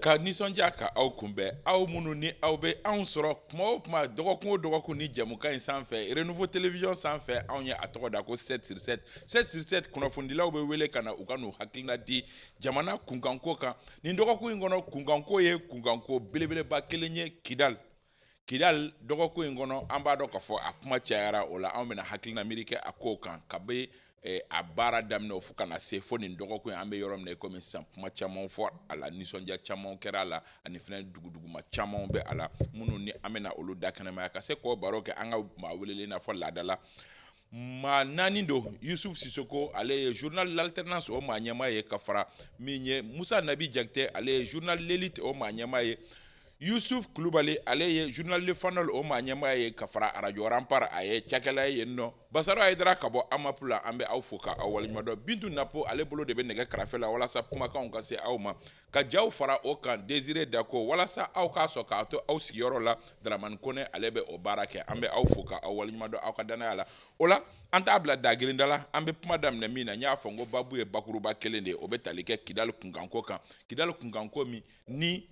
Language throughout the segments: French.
ka nisɔndiya ka aw kunbɛn aw minnu ni aw bɛ anw sɔrɔ kuma o kuma dɔgɔkun o dɔgɔkun ni jɛmukan in sanfɛ Renouveau Télévision sanfɛ anw ye a tɔgɔ da ko 7 sur 7 7 sur 7 kunnafonidilaw bɛ wele ka na u ka n'u hakilina di jamana kunkanko kan nin dɔgɔkun in kɔnɔ kunkanko ye kunkanko belebeleba kelen ye Kidal dɔgɔkun in kɔnɔ an b'a dɔn k'a fɔ a kuma cayara o la anw bɛna hakilina miiri kɛ a kow kan kabi a baara daminɛ fo kana se fo nin dɔgɔkun an bɛ yɔrɔ min na komi sisan kuma caman fɔ a la nisɔndiya caman kɛra a la ani fɛnɛ duguduguma caman bɛ a la minnu ni an bɛna olu da kɛnɛmaya ka se k'o baro kɛ an ka maa welelen n'a fɔ laadala maa naani don Yusuf Sisoko ale ye journal l'alternance o maa ɲɛmaa ye ka fara min ye Musa Nabi Jakite ale ye journal l'élite o maa ɲɛmaa ye Yusuf Kulubali ale ye journal Le Fanol o maa ɲɛmaa ye ka fara radio Rampart a ye cakɛla ye yen nɔ Basaro Ayidara ka bɔ AMAP la an bɛ aw fo ka aw waleɲuman dɔn Bintu Napo ale bolo de bɛ nɛgɛ karafe la walasa kumakanw ka se aw ma ka jaw fara o kan Désiré Dako walasa aw k'a sɔn k'a to aw sigiyɔrɔ la Dramane Kone ale bɛ o baara kɛ an bɛ aw fo ka aw waleɲuman dɔn aw ka danaya la o la an t'a bila dagirinda la an bɛ kuma daminɛ min na n y'a fɔ n ko babu ye bakuruba kelen de ye o bɛ tali kɛ Kidal kunkanko kan Kidal kunkanko min ni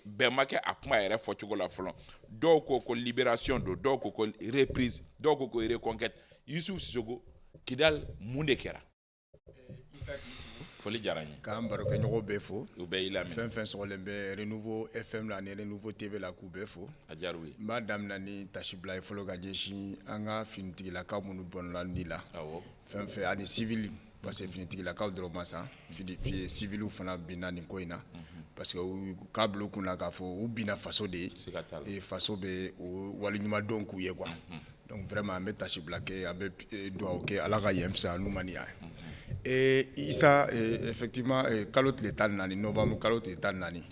bɛn ma kɛ a kuma yɛrɛ fɔcogo la fɔlɔ dɔw ko ko libération don dɔw ko ko reprise dɔw ko ko reconquête Yusuf Sisoko Kidal mun de kɛra foli diyara n ye k'an barokɛɲɔgɔnw bɛɛ fo u bɛɛ y'i lamɛn fɛn fɛn sɔgɔlen bɛ Renouveau FM la ani Renouveau TV la k'u bɛɛ fo a diyara u ye n b'a daminɛ ni tasibila ye fɔlɔ ka ɲɛsin an ka finitigilakaw minnu bɔnɔla ni la fɛn fɛn ani civil parce que finitigilakaw dɔrɔn ma sa civiliw fana binna nin ko in na parce que u k'a bila u kunna k'a fɔ u binna faso de ye faso bɛ o waleɲumandɔn k'u ye quoi donc vraiment an bɛ tasibila kɛ an bɛ dugawu kɛ ala ka yen fisaya n'u man y'a ye Isa effectivement kalo tile 14 novembre kalo tile 14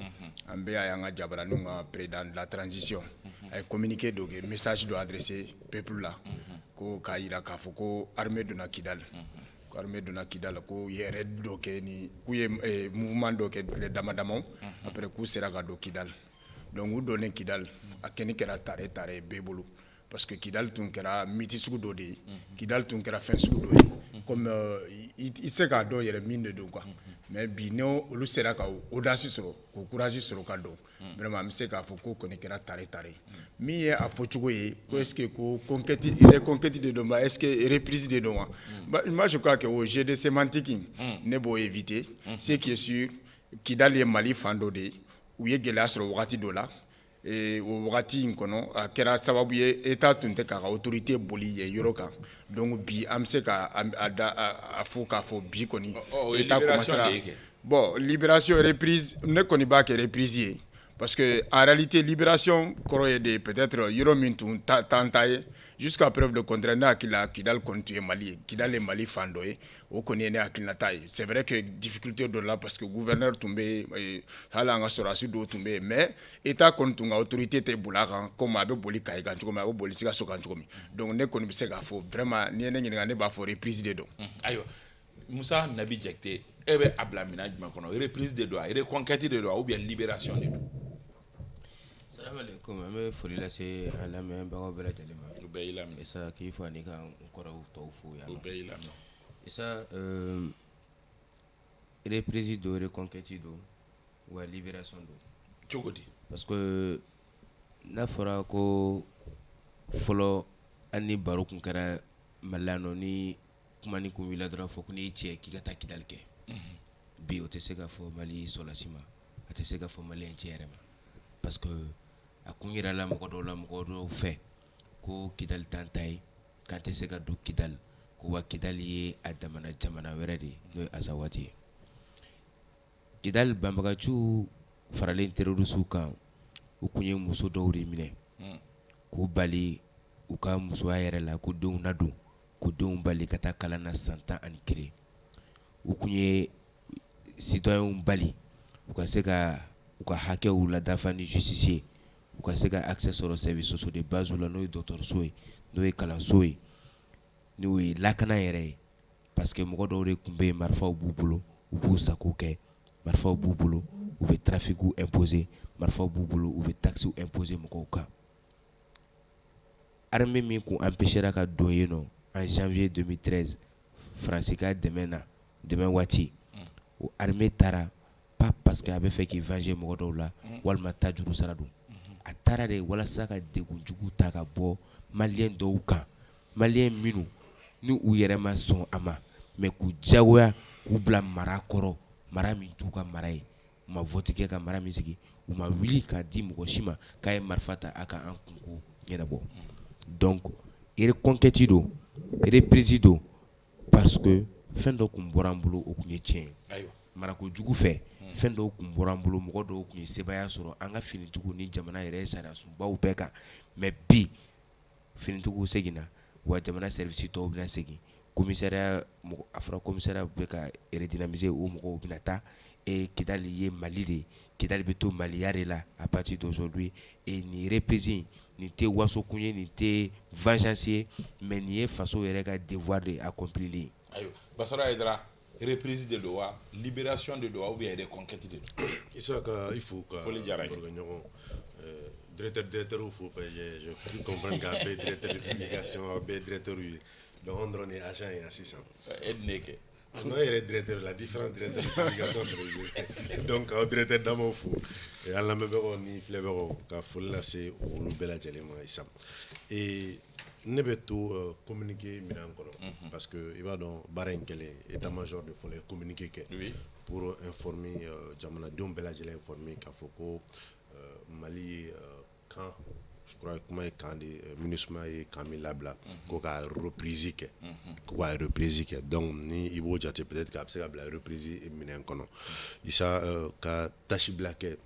an bɛ an ka jabaraninw ka président de la transition a ye communiqué dɔ kɛ message dɔ adressé peuple la ko k'a jira k'a fɔ ko armée donna Kidal ko armée donna Kidal ko yɛrɛ dɔ kɛ ni k'u ye mouvement dɔ kɛ tile dama dama après k'u sera ka don Kidal donc u donnen Kidal a kɛni kɛra tare bɛɛ bolo parce que Kidal tun kɛra miti sugu dɔ de ye Kidal tun kɛra fɛn sugu dɔ ye comme i se k'a dɔn yɛrɛ min de don quoi mais bi ni olu sera ka audace sɔrɔ k'o courage sɔrɔ ka don vraiment an bɛ se k'a fɔ ko kɔni kɛra tare min ye a fɔcogo ye ko est ce que ko conquête de don est ce que reprise de don wa moi je crois que o jeu de sémantique ne b'o éviter ce qui est sûr Kidal ye Mali fan dɔ de ye u ye gɛlɛya sɔrɔ wagati dɔ la o wagati in kɔnɔ a kɛra sababu ye état tun tɛ k'a ka autorité boli yen yɔrɔ kan donc bi an bɛ se ka a fɔ k'a fɔ bi kɔni état commencera bon libération reprise ne kɔni b'a kɛ reprise ye parce que en réalité libération kɔrɔ ye de peut-être yɔrɔ min tun t'an ta ye jusqu'à preuve de contraire ne hakili la Kidal kɔni tun ye Mali ye Kidal ye Mali fan dɔ ye o kɔni ye ne hakilinata ye c'est vrai que difficulté dɔ la parce que gouverneur tun bɛ hali an ka sɔrɔdasi dɔw tun bɛ yen mais état kɔni tun ka autorité tɛ boli a kan comme a bɛ boli Kayi kan cogo min a bɛ boli Sikaso kan cogo min donc ne kɔni bɛ se k'a fɔ vraiment n'i ye ne ɲininka ne b'a fɔ reprise de don. ayiwa Musa Nabi Jakite e bɛ a bila minɛn jumɛn kɔnɔ reprise de don a reconquête de don a ou bien libération de don. Salamualeykum an bɛ foli lase an lamɛnbagaw bɛɛ lajɛlen ma. u bɛɛ y'i lamɛn. Isa k'i fo ani ka n kɔrɔw tɔw fo yan. u bɛɛ y'i lamɛn. Isa reprise do reconquête do wa libération do. cogo di. parce que n'a fɔra ko fɔlɔ hali ni baro kun kɛra Mali la nɔ ni kuma ni kun wulila dɔrɔn fɔ ko n'i ye cɛ k'i ka taa Kidali kɛ. bi o tɛ se ka fɔ Mali sɔrɔdasi ma a tɛ se ka fɔ Maliyɛn cɛ yɛrɛ ma parce que a kun yira la mɔgɔ dɔw fɛ ko Kidali t'an ta ye k'an tɛ se ka don Kidali ko wa Kidali ye a damana jamana wɛrɛ de n'o ye Azawadi ye. Kidali banbagaciw faralen terrorisiw kan u kun ye muso dɔw de minɛ k'u bali u ka musoya yɛrɛ la ko denw na don ko denw bali ka taa kalan na san 11 u kun ye citoyenw bali u ka se ka u ka hakɛw ladafa ni justice ye u ka se ka accès sɔrɔ service sociaux de base la n'o ye dɔgɔtɔrɔso ye n'o ye kalanso ye n'o ye lakana yɛrɛ ye parce que mɔgɔ dɔw de kun bɛ yen marifaw b'u bolo u b'u sago kɛ marifaw b'u bolo u bɛ trafic imposer marifaw b'u bolo u bɛ taxes imposer mɔgɔw kan. Armée min kun empêchera ka don yen nɔ en janvier 2013 Faransi ka dɛmɛ waati o armée taara pas parce que a bɛ fɛ k'i venger mɔgɔ dɔw la walima ta juru sara don a taara de walasa ka degun jugu ta ka bɔ maliyɛn dɔw kan maliyɛn minnu ni u yɛrɛ ma sɔn a ma mais k'u jagoya k'u bila mara kɔrɔ mara min t'u ka mara ye u ma vote kɛ ka mara min sigi u ma wuli k'a di mɔgɔ si ma k'a ye marifa ta a ka an kunko ɲɛnabɔ donc reconquête don reprise don parce que fɛn dɔ tun bɔra an bolo o tun ye tiɲɛ ye marako jugu fɛ fɛn dɔw tun bɔra an bolo mɔgɔ dɔw tun ye sebaaya sɔrɔ an ka finitigiw ni jamana yɛrɛ ye sariya sunbaw bɛɛ kan mais bi finitigiw seginna wa jamana service tɔw bɛna segin commissariat a fɔra commissariat bɛ ka redynamiser o mɔgɔw bɛna taa Kidali ye Mali de ye Kidali bɛ to Maliya de la à partir d'aujourd'hui nin reprise nin tɛ wasokun ye nin tɛ vengeance ye mais nin ye faso yɛrɛ ka devoir de accomplili ayiwa Basara Haidara reprise de don wa libération de don wa ou bien reconquête de don Isaka il faut ka ɲɔgɔn directeur faut pas je peux comprendre qu'un peu directeur de publication un peu directeur donc on donne agent et assistant edneke non il est directeur la différence directeur de publication donc un directeur d'abord faut et alla me bego ni flebego ka folla c'est olu bela jalema isam et ne bɛ to communiquer minan kɔnɔ parce que i b'a dɔn baara in kɛlen état-major de fɔlɔ ye communiquer kɛ pour informer jamanadenw bɛɛ lajɛlen informer k'a fɔ ko Mali ye camp je crois kuma ye camp de MINUSMA ye camp min labila ko ka reprise kɛ donc ni i b'o jate peut-être k'a bɛ se ka bila reprise minɛn kɔnɔ isa ka tâche bila kɛ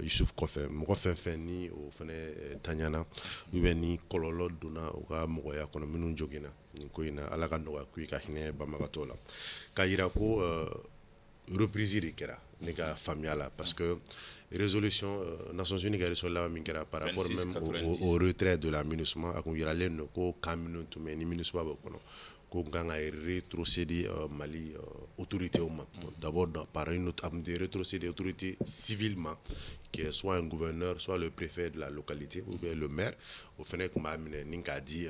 Yusuf kɔfɛ mɔgɔ fɛn fɛn ni o fɛnɛ taɲana ou bien ni kɔlɔlɔ donna u ka mɔgɔya kɔnɔ minnu joginna nin ko in na Ala ka nɔgɔya k'u ye ka hinɛ banbagatɔw la ka yira ko reprise de kɛra ne ka faamuya la parce que résolution Nations Unies ka résolution laban min kɛra par rapport même au retrait de la MINUSMA a kun yiralen don ko kan minnu tun bɛ ni MINUSMA b'o kɔnɔ ko kan ka rétrocéder Mali autorité ma d'abord par une autre de rétrocéder autorité civilement qui est soit un gouverneur soit le préfet de la localité ou bien le maire au fɛnɛ kun b'a minɛ ni k'a di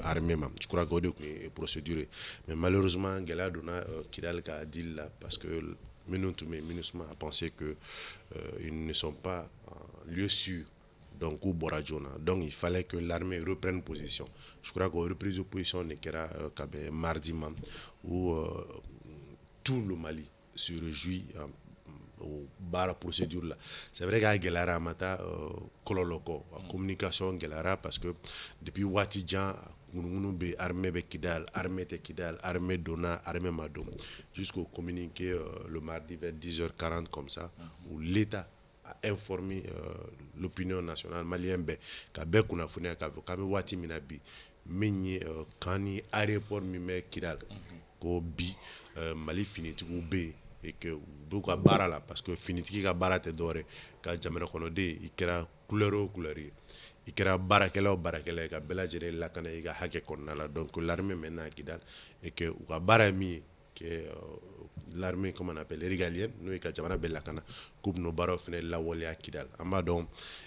armée ma je crois que o de kun ye procédure mais malheureusement gɛlɛya donna Kidal ka deal la parce que MINUSMA a pensé que ils ne sont pas en lieu sûr donc ou bɔra joona donc il fallait que l'armée reprenne position je crois que reprise de position ne kɛra ka bɛn mardi ma où tout le Mali se réjouit o baara procédure la c'est vrai k'a gɛlɛyara a ma taa kɔlɔlɔ kɔ a communication gɛlɛyara parce que depuis waati jan ŋunugunu bɛ armée bɛ Kidal armée tɛ Kidal armée donna armée ma don jusqu'au communiqué le mardi vers 10h40 comme ça où l'État a informé l'opinion nationale malienne bɛɛ ka bɛɛ kunnafoniya k'a fɔ k'an bɛ waati min na bi min ye kan ni aéroport min bɛ Kidal ko bi Mali finitigiw bɛ yen et que u b'u ka baara la parce que finitigi ka baara tɛ dɔwɛrɛ ka jamana kɔnɔden i kɛra couleur o couleur ye i kɛra baarakɛla o baarakɛla ye ka bɛɛ lajɛlen lakana i ka hakɛ kɔnɔna la donc l'armée maintenant à Kidal et que u ka baara ye min ye que l'armée comme on appelle régalienne n'o ye ka jamana bɛɛ lakana k'u bɛn'o baaraw fɛnɛ lawaleya Kidal an b'a dɔn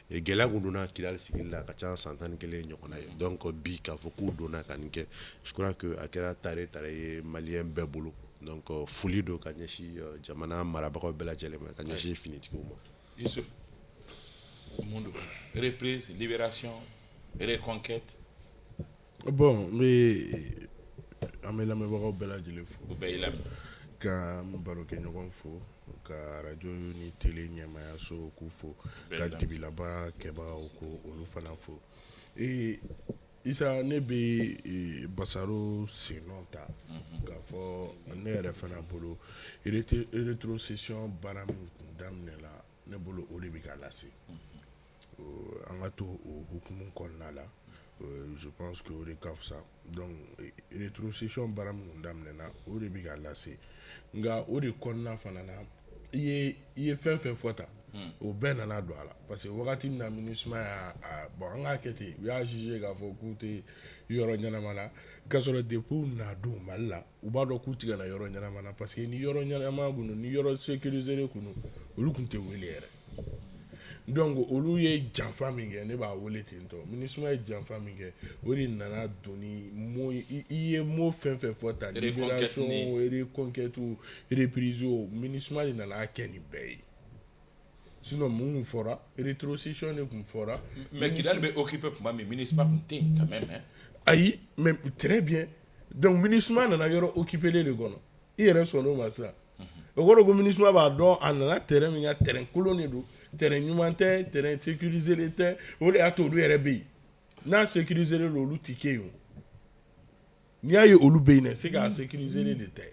gɛlɛya kun donna Kidal sigili la a ka ca san 11 ɲɔgɔnna ye donc bi k'a fɔ k'u donna ka nin kɛ je crois que a kɛra tare ye maliyɛn bɛɛ bolo donc foli don ka ɲɛsin jamana marabagaw bɛɛ lajɛlen ma ka ɲɛsin finitigiw ma Yusuf Mundu reprise libération reconquête bon mais an bɛ lamɛnbagaw bɛɛ lajɛlen fo u bɛɛ y'i lamɛn ka n barokɛ ɲɔgɔn fo ka radio ni télé ɲɛmaayaso k'u fo ka dibilabaara kɛbagaw ko olu fana fo Isa ne bɛ Basaro senɔ ta k'a fɔ ne yɛrɛ fana bolo rétrocession baara min kun daminɛla ne bolo o de bɛ ka lase an ka to o hukumu kɔnɔna la je pense que o de ka fisa donc rétrocession baara min kun daminɛna o de bɛ ka lase nka o de kɔnɔna fana na i ye fɛn fɛn fɔ tan o bɛɛ nana don a la parce que wagati min na MINUSMA y'a bon an k'a kɛ ten u y'a jugé k'a fɔ k'u tɛ yɔrɔ ɲɛnama na k'a sɔrɔ depuis u na don Mali la u b'a dɔn k'u tɛ ka na yɔrɔ ɲɛnama na parce que ni yɔrɔ ɲɛnama kun don ni yɔrɔ sécurisé kun don olu kun tɛ wele yɛrɛ donc olu ye janfa min kɛ ne b'a wele ten tɔ MINUSMA ye janfa min kɛ o de nana don ni mot i ye mot fɛn fɛn fɔ tan libération reconquête reprise MINUSMA de nana kɛ nin bɛɛ ye sinon mun fɔra rétrocession de kun fɔra. Mais Kidal bɛ occupé tuma min MINUSMA kun tɛ yen quand même. Ayi mais très bien donc MINUSMA nana yɔrɔ occupé le kɔnɔ i yɛrɛ sɔnn'o ma sisan o kɔrɔ ko MINUSMA b'a dɔn a nana terrain min ka terrain kolon de don terrain ɲuman tɛ terrain sécurisé tɛ o de y'a to olu yɛrɛ bɛ yen n'a sécurisé don olu ti kɛ yen o n'i y'a ye olu bɛ yen dɛ c'est k'a sécurisé de tɛ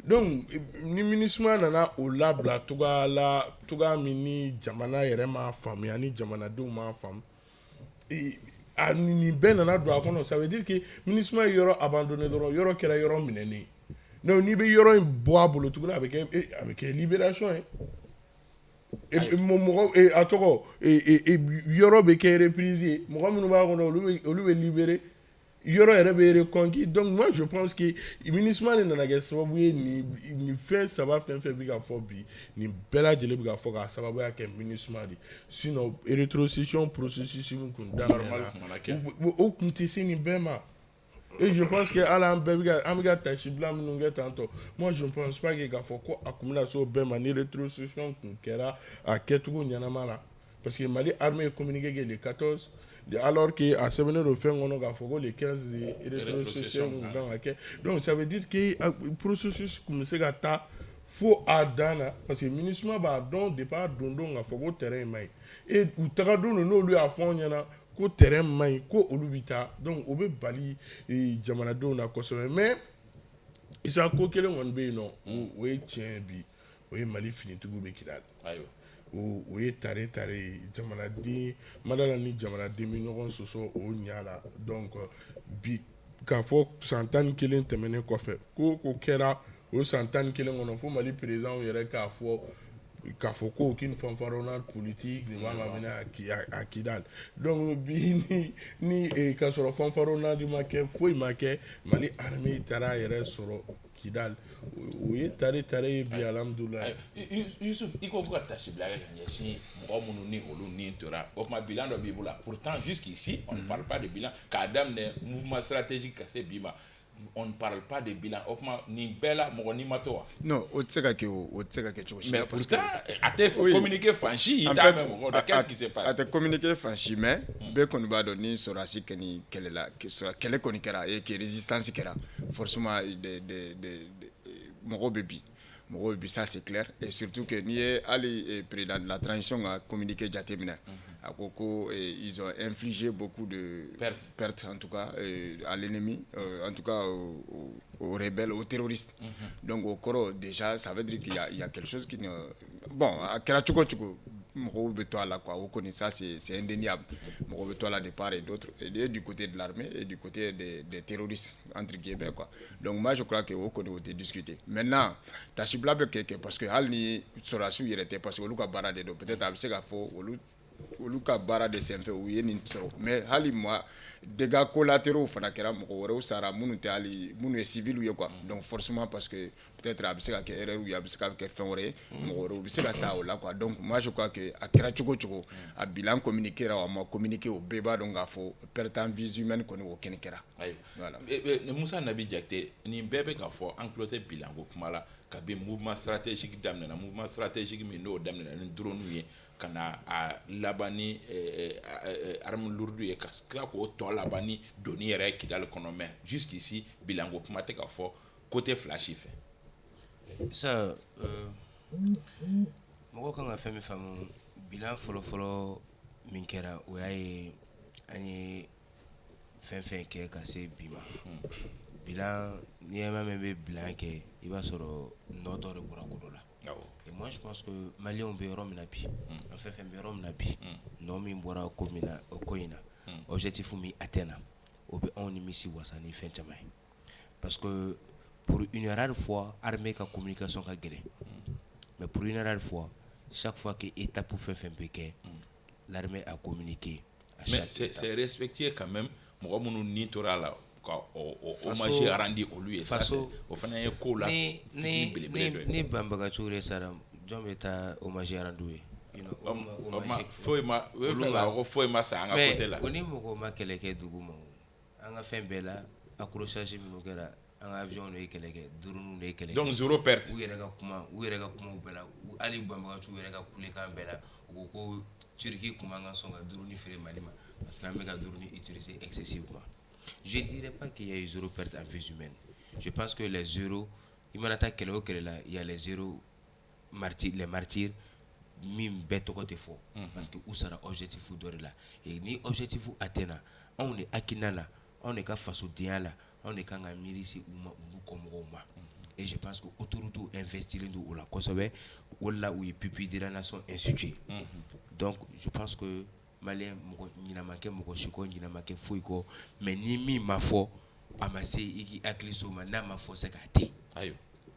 donc ni MINUSMA nana o labila togoya min ni jamana yɛrɛ m'a faamuya ni jamanadenw m'a faamu nin bɛɛ nana don a kɔnɔ ça veut dire que MINUSMA ye yɔrɔ abandonné dɔrɔn yɔrɔ kɛra yɔrɔ minɛnen donc n'i bɛ yɔrɔ in bɔ a bolo tuguni a bɛ kɛ libération ye mɔgɔ a tɔgɔ yɔrɔ bɛ kɛ reprise ye mɔgɔ minnu b'a kɔnɔ olu bɛ libéré yɔrɔ yɛrɛ bɛ reconquis donc moi je pense que MINUSMA de nana kɛ sababu ye nin fɛn saba fɛn fɛn bɛ ka fɔ bi nin bɛɛ lajɛlen bɛ ka fɔ k'a sababuya kɛ MINUSMA de sinon rétrocession processus min kun daminɛna o kun tɛ se nin bɛɛ ma et je pense que hali an bɛɛ bɛ ka tasibila minnu kɛ tantɔ moi je ne pense pas que k'a fɔ ko a kun bɛna se o bɛɛ ma ni rétrocession kun kɛra a kɛcogo ɲɛnama la parce que Mali armée ye communiqué kɛ le 14 alors que a sɛbɛnnen don fɛn kɔnɔ k'a fɔ ko le 15 de rétrocession kun kan ka kɛ donc ça veut dire que processus kun bɛ se ka taa fo a dan na parce que MINUSMA b'a dɔn depuis a don don k'a fɔ ko terrain in man ɲi et u taga don n'olu y'a fɔ an ɲɛna ko terrain man ɲi ko olu bɛ taa donc o bɛ bali jamanadenw na kosɛbɛ mais isa ko kelen kɔni bɛ yen nɔ o ye tiɲɛ bi o ye Mali finitigiw bɛ Kidali o ye tare jamanaden madala ni jamanaden bɛ ɲɔgɔn sɔsɔ o ɲa la donc bi k'a fɔ san 11 tɛmɛnen kɔfɛ ko kɛra o san 11 kɔnɔ fo Mali président yɛrɛ k'a fɔ ko aucune fanfaronnade politique ne va m'amener à Kidal donc bi ni k'a sɔrɔ fanfaronnade ma kɛ foyi ma kɛ Mali armée taara yɛrɛ sɔrɔ Kidal o ye tare ye bi alhamdoulilah Yusuf i ko fo ka tasibila kɛ ka ɲɛsin mɔgɔ minnu ni olu ni tora o tuma bilan dɔ b'i bolo pourtant jusqu'ici on ne parle pas de bilan k'a daminɛ mouvement stratégique ka se bi ma on ne parle pas de bilan o tuma nin bɛɛ la mɔgɔ ni ma to wa non o tɛ se ka kɛ cogo si mais pourtant a tɛ communiqué fan si i t'a mɛn mɔgɔ dɔ qu'est-ce qui se passe a tɛ communiqué fan si mais bɛɛ kɔni b'a dɔn ni sɔrɔdasi kɛ ni kɛlɛ la kɛlɛ kɔni kɛra et que résistance kɛra forcément mɔgɔw bɛ bi ça c'est clair et surtout que n'i ye hali président de la transition ka communiqué jateminɛ a ko ils ont infligé beaucoup de pertes en tout cas à l'ennemi en tout cas aux rebelles aux terroristes donc au kɔrɔ déjà ça veut dire qu'il y a quelque chose qui ne bon a kɛra cogo mɔgɔw bɛ to a la quoi o kɔni ça c'est indéniable mɔgɔw bɛ to a la de part et d'autre et du côté de l'armée et du côté des terroristes entre guillemets quoi donc moi je crois que o kɔni o tɛ discuter maintenant tasibila bɛ kɛ parce que hali ni sɔrɔdasiw yɛrɛ tɛ parce que olu ka baara de don peut-être a bɛ se ka fɔ olu ka baara de senfɛ u ye nin sɔrɔ mais hali moi dégâts collatéraux fana kɛra mɔgɔ wɛrɛw sara minnu ye civils ye quoi donc forcément parce que peut-être a bɛ se ka kɛ erreur ye a bɛ se ka kɛ fɛn wɛrɛ ye mɔgɔ wɛrɛw bɛ se ka sa o la quoi donc moi je crois que a kɛra cogo a bilan communiqué a ma communiqué o bɛɛ b'a dɔn k'a fɔ perte en vies humaines kɔni o kɛnɛ kɛra voilà Musa Nabi Jakite nin bɛɛ bɛ k'a fɔ an tulo tɛ bilan ko kuma la kabi mouvement stratégique daminɛna mouvement stratégique min n'o daminɛna ni drone ye ka na a laban ni arme lourde ye ka tila k'o tɔ laban ni doni yɛrɛ Kidali kɔnɔ mais jusqu'ici bilan ko kuma tɛ ka fɔ côté fila si fɛ ça mɔgɔ kan ka fɛn min faamu bilan fɔlɔfɔlɔ min kɛra o y'a ye an ye fɛn kɛ ka se bi ma bilan n'i ye min bɛ bilan kɛ i b'a sɔrɔ nɔ dɔ de bɔra ko dɔ la et moi je pense que Maliens bɛ yɔrɔ min na bi an fɛn bɛ yɔrɔ min na bi nɔ min bɔra ko min na o ko in na objectif min atteint na o bɛ anw nimisi wasa ni fɛn caman ye parce que pour une rare fois armée ka communication ka gɛlɛn mais pour une rare fois chaque fois que étape fɛn bɛ kɛ l'armée a communiqué mais c'est respecté quand même mɔgɔ minnu ni tora la ka hommage rendu olu ye ça o fana ye ko la fitini belebele dɔ ye ni banbagaciw de sara jɔn bɛ taa hommage rendu ye foyi ma sa an ka côté la o ni mɔgɔw ma kɛlɛ kɛ dugu ma an ka fɛn bɛɛ la accrochage minnu kɛra an ka avion de ye kɛlɛ kɛ drone de ye kɛlɛ kɛ donc zéro perte u yɛrɛ ka kumaw bɛɛ la hali banbaganciw yɛrɛ ka kulekan bɛɛ la u ko ko Turquie tun man kan sɔn ka drone feere Mali ma parce que an bɛ ka drone utiliser excessivement. Je ne dirais pas qu'il y a eu zéro perte en vie humaine. Je pense que les zéros, il y a les zéros martyrs, les martyrs, min bɛɛ tɔgɔ tɛ fɔ parce que u sara objectif dɔ de la et ni objectif atteint anw de hakilina la anw de ka fasodenya la anw de kan ka miiri se u ma olu kɔmɔgɔw ma et je pense que autorités investilen don o la kosɛbɛ o la u ye pupille de la nation institué donc je pense que malien mɔgɔ ɲinama kɛ mɔgɔ si kɔ ɲinama kɛ foyi kɔ mais ni min ma fɔ a ma se i k'i hakili so ma n'a ma fɔ c'est k'a ten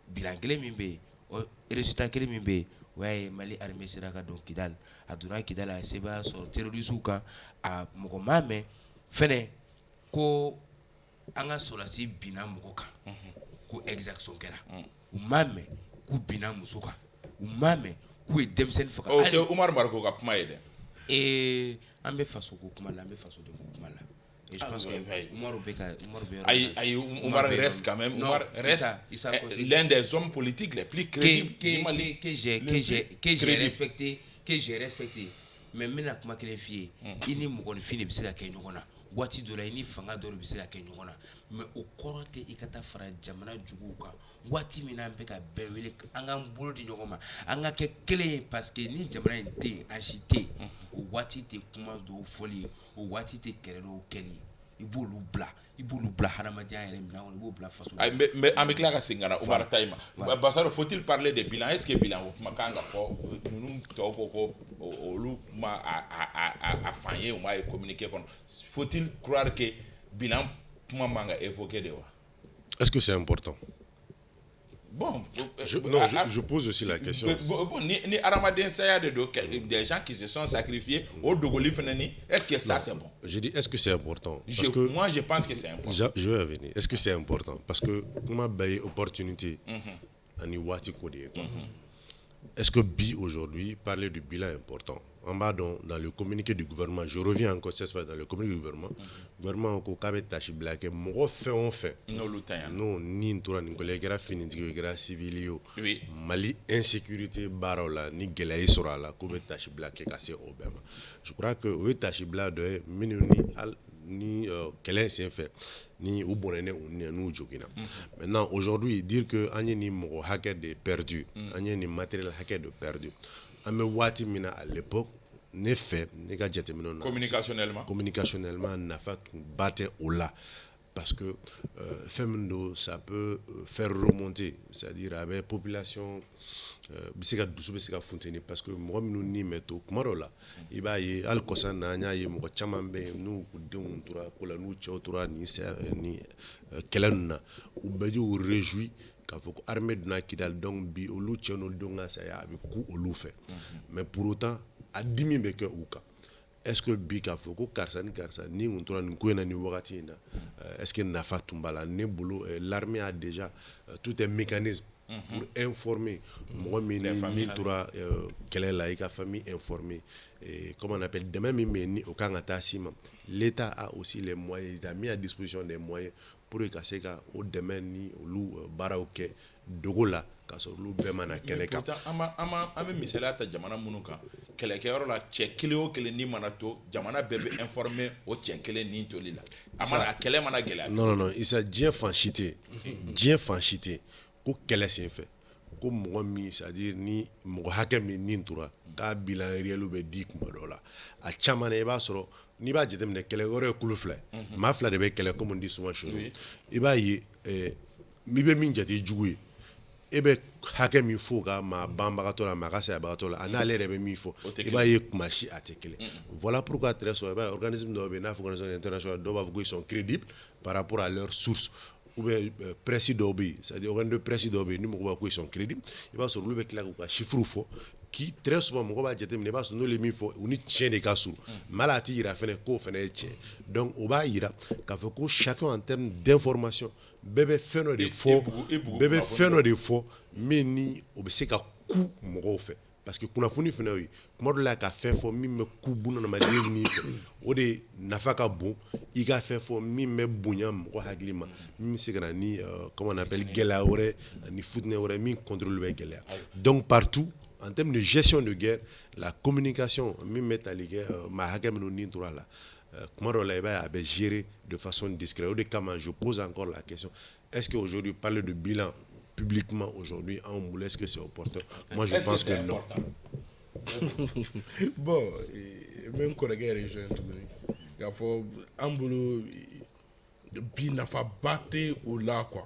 bilan kelen min bɛ yen résultat kelen min bɛ yen o y'a ye Mali armée sera ka don Kidal a donna Kidal a ye sebaya sɔrɔ terroristes kan a mɔgɔ m'a mɛn fɛnɛ ko an ka sɔrɔdasi binna mɔgɔ kan ko exaction kɛra u m'a mɛn k'u binna muso kan u m'a mɛn k'u ye denmisɛnnin faga. o tɛ Umaru Mariko ka kuma ye dɛ. an bɛ faso ko kuma la an bɛ faso de ko kuma la. Et je pense que Umaru Umar reste quand même l'un des hommes politiques les plus crédibles du Mali que j'ai respecté mais maintenant kuma kelen f'i ye i ni mɔgɔninfin de bɛ se ka kɛ ɲɔgɔn na waati dɔ la i ni fanga dɔ de bɛ se ka kɛ ɲɔgɔn na mais o kɔrɔ tɛ i ka taa fara jamana juguw kan waati min na an bɛ ka bɛɛ wele an k'an bolo di ɲɔgɔn ma an ka kɛ kelen ye parce que ni jamana in tɛ yen an si tɛ yen o waati tɛ kuma dɔw fɔli ye o waati tɛ kɛlɛ dɔw kɛli ye i b'olu bila hadamadenya yɛrɛ minɛ kɔnɔ i b'o bila faso la. mais an bɛ tila ka segin ka na Umaru ta in ma Basaro faut-il parler de bilan est-ce que bilan o kuma kan ka fɔ ninnu tɔw ko olu ma a fan ye u m'a ye communiqué kɔnɔ faut-il croire que bilan kuma man ka évoquer de wa. Est-ce que c'est important? Bon, je pose aussi la question. Bon, ni Aramadien Saya des gens qui se sont sacrifiés au Dogoli Feneni, est-ce que ça c'est bon? Je dis, est-ce que c'est important? Moi, je pense que c'est important. Je vais venir. Est-ce que c'est important? Parce que comment bailler opportunité en Iwati Kodé. Est-ce que bi aujourd'hui parler du bilan est important? En bas dans le communiqué du gouvernement, je reviens encore cette fois dans le communiqué du gouvernement. Le gouvernement a kabé tachi blaké, mon fait on fait. Non, ni ntoura ni collègue fini gra civilio. Mali insécurité barola ni gelaï sera là, kabé tachi blaké cassé au Bema. Je crois que oui tachi blaké minuni al ni quel c'est fait. Ni ou bonne ou jokina. Maintenant aujourd'hui dire que anye ni mo hacker de perdu, anye ni matériel hacker de perdu. Ame wati mina à l'époque ne fait ne ka jatemino communicationnellement n'a fait battre au là parce que femendo ça peut faire remonter, c'est-à-dire avec population bisika dusu bisika fonteni parce que mo minu ni meto kumaro la iba ye al kosana nya ye mo chama be nu kudun tura kola nu chotura ni kelenna u beji u réjoui k'a fɔ ko armée donna Kidal donc bi olu cɛn'o don ka saya a bɛ ku olu fɛ mais pour autant a dimi bɛ kɛ u kan est-ce que bi k'a fɔ ko karisa ni kun tora nin ko in na ni wagati in na est-ce que nafa tun b'a la ne bolo l'armée a déjà tout un mécanisme pour informer mɔgɔ min tora kɛlɛ la i ka famille informer comment on appelle demain min bɛ yen ni o kan ka taa s'i ma l'État a aussi les moyens il a mis à disposition des moyens pour ka se ka o dɛmɛ ni olu baaraw kɛ dogo la ka sɔrɔ olu bɛɛ mana kɛlɛ kan. an bɛ misaliya ta jamana minnu kan kɛlɛkɛyɔrɔ la cɛ kelen o kelen ni mana to jamana bɛɛ bɛ informer o cɛ kelen ni toli la a kɛlɛ mana gɛlɛya. non isa diɲɛ fan si tɛ ko kɛlɛ sen fɛ ko mɔgɔ min c'est-à-dire ni mɔgɔ hakɛ min ni tora k'a bilan réel bɛ di kuma dɔ la a caman na i b'a sɔrɔ n'i b'a jateminɛ kɛlɛ yɔrɔ ye kulu fila ye maa fila de bɛ kɛlɛ comme on dit souvent chez nous i b'a ye n'i bɛ min jate jugu ye e bɛ hakɛ min fɔ ka maa banbagatɔ la maa ka sayabagatɔ la a n'ale yɛrɛ bɛ min fɔ i b'a ye kuma si a tɛ kelen voilà pourquoi très souvent i b'a ye organisme dɔw bɛ yen n'a fɔ organisation internationale dɔw b'a fɔ qu'ils sont crédibles par rapport à leurs sources ou bien presse dɔw bɛ yen c'est-à-dire organe de presse dɔw bɛ yen ni mɔgɔ b'a fɔ qu'ils sont crédibles i b'a sɔrɔ olu bɛ tila k'u ka chiffres fɔ qui très souvent mɔgɔ b'a jateminɛ i b'a sɔrɔ n'olu ye min fɔ u ni tiɲɛ de ka surun mais hali a tɛ yira fɛnɛ k'o fɛnɛ ye tiɲɛ donc o b'a yira k'a fɔ ko chacun en termes d'information bɛɛ bɛ fɛn dɔ de fɔ min ni o bɛ se ka ku mɔgɔw fɛ parce que kunnafoni fana ye kuma dɔ la ka fɛn fɔ min bɛ ku bunadamaden ni fɛ o de nafa ka bon i ka fɛn fɔ min bɛ bonya mɔgɔ hakili ma min bɛ se ka na ni comment on appelle gɛlɛya wɛrɛ ani futinɛ wɛrɛ min contrôle bɛ gɛlɛya donc partout en termes de gestion de guerre la communication min bɛ tali kɛ maa hakɛ minnu ni tora la kuma dɔ la i b'a ye a bɛ gérer de façon discrète o de kama je pose encore la question est-ce que aujourd'hui parler de bilan publiquement aujourd'hui en boule est-ce que c'est opportun? Moi je pense que non. Bon, même collègue région tuguni k'a fɔ an bolo bi nafaba tɛ o la quoi.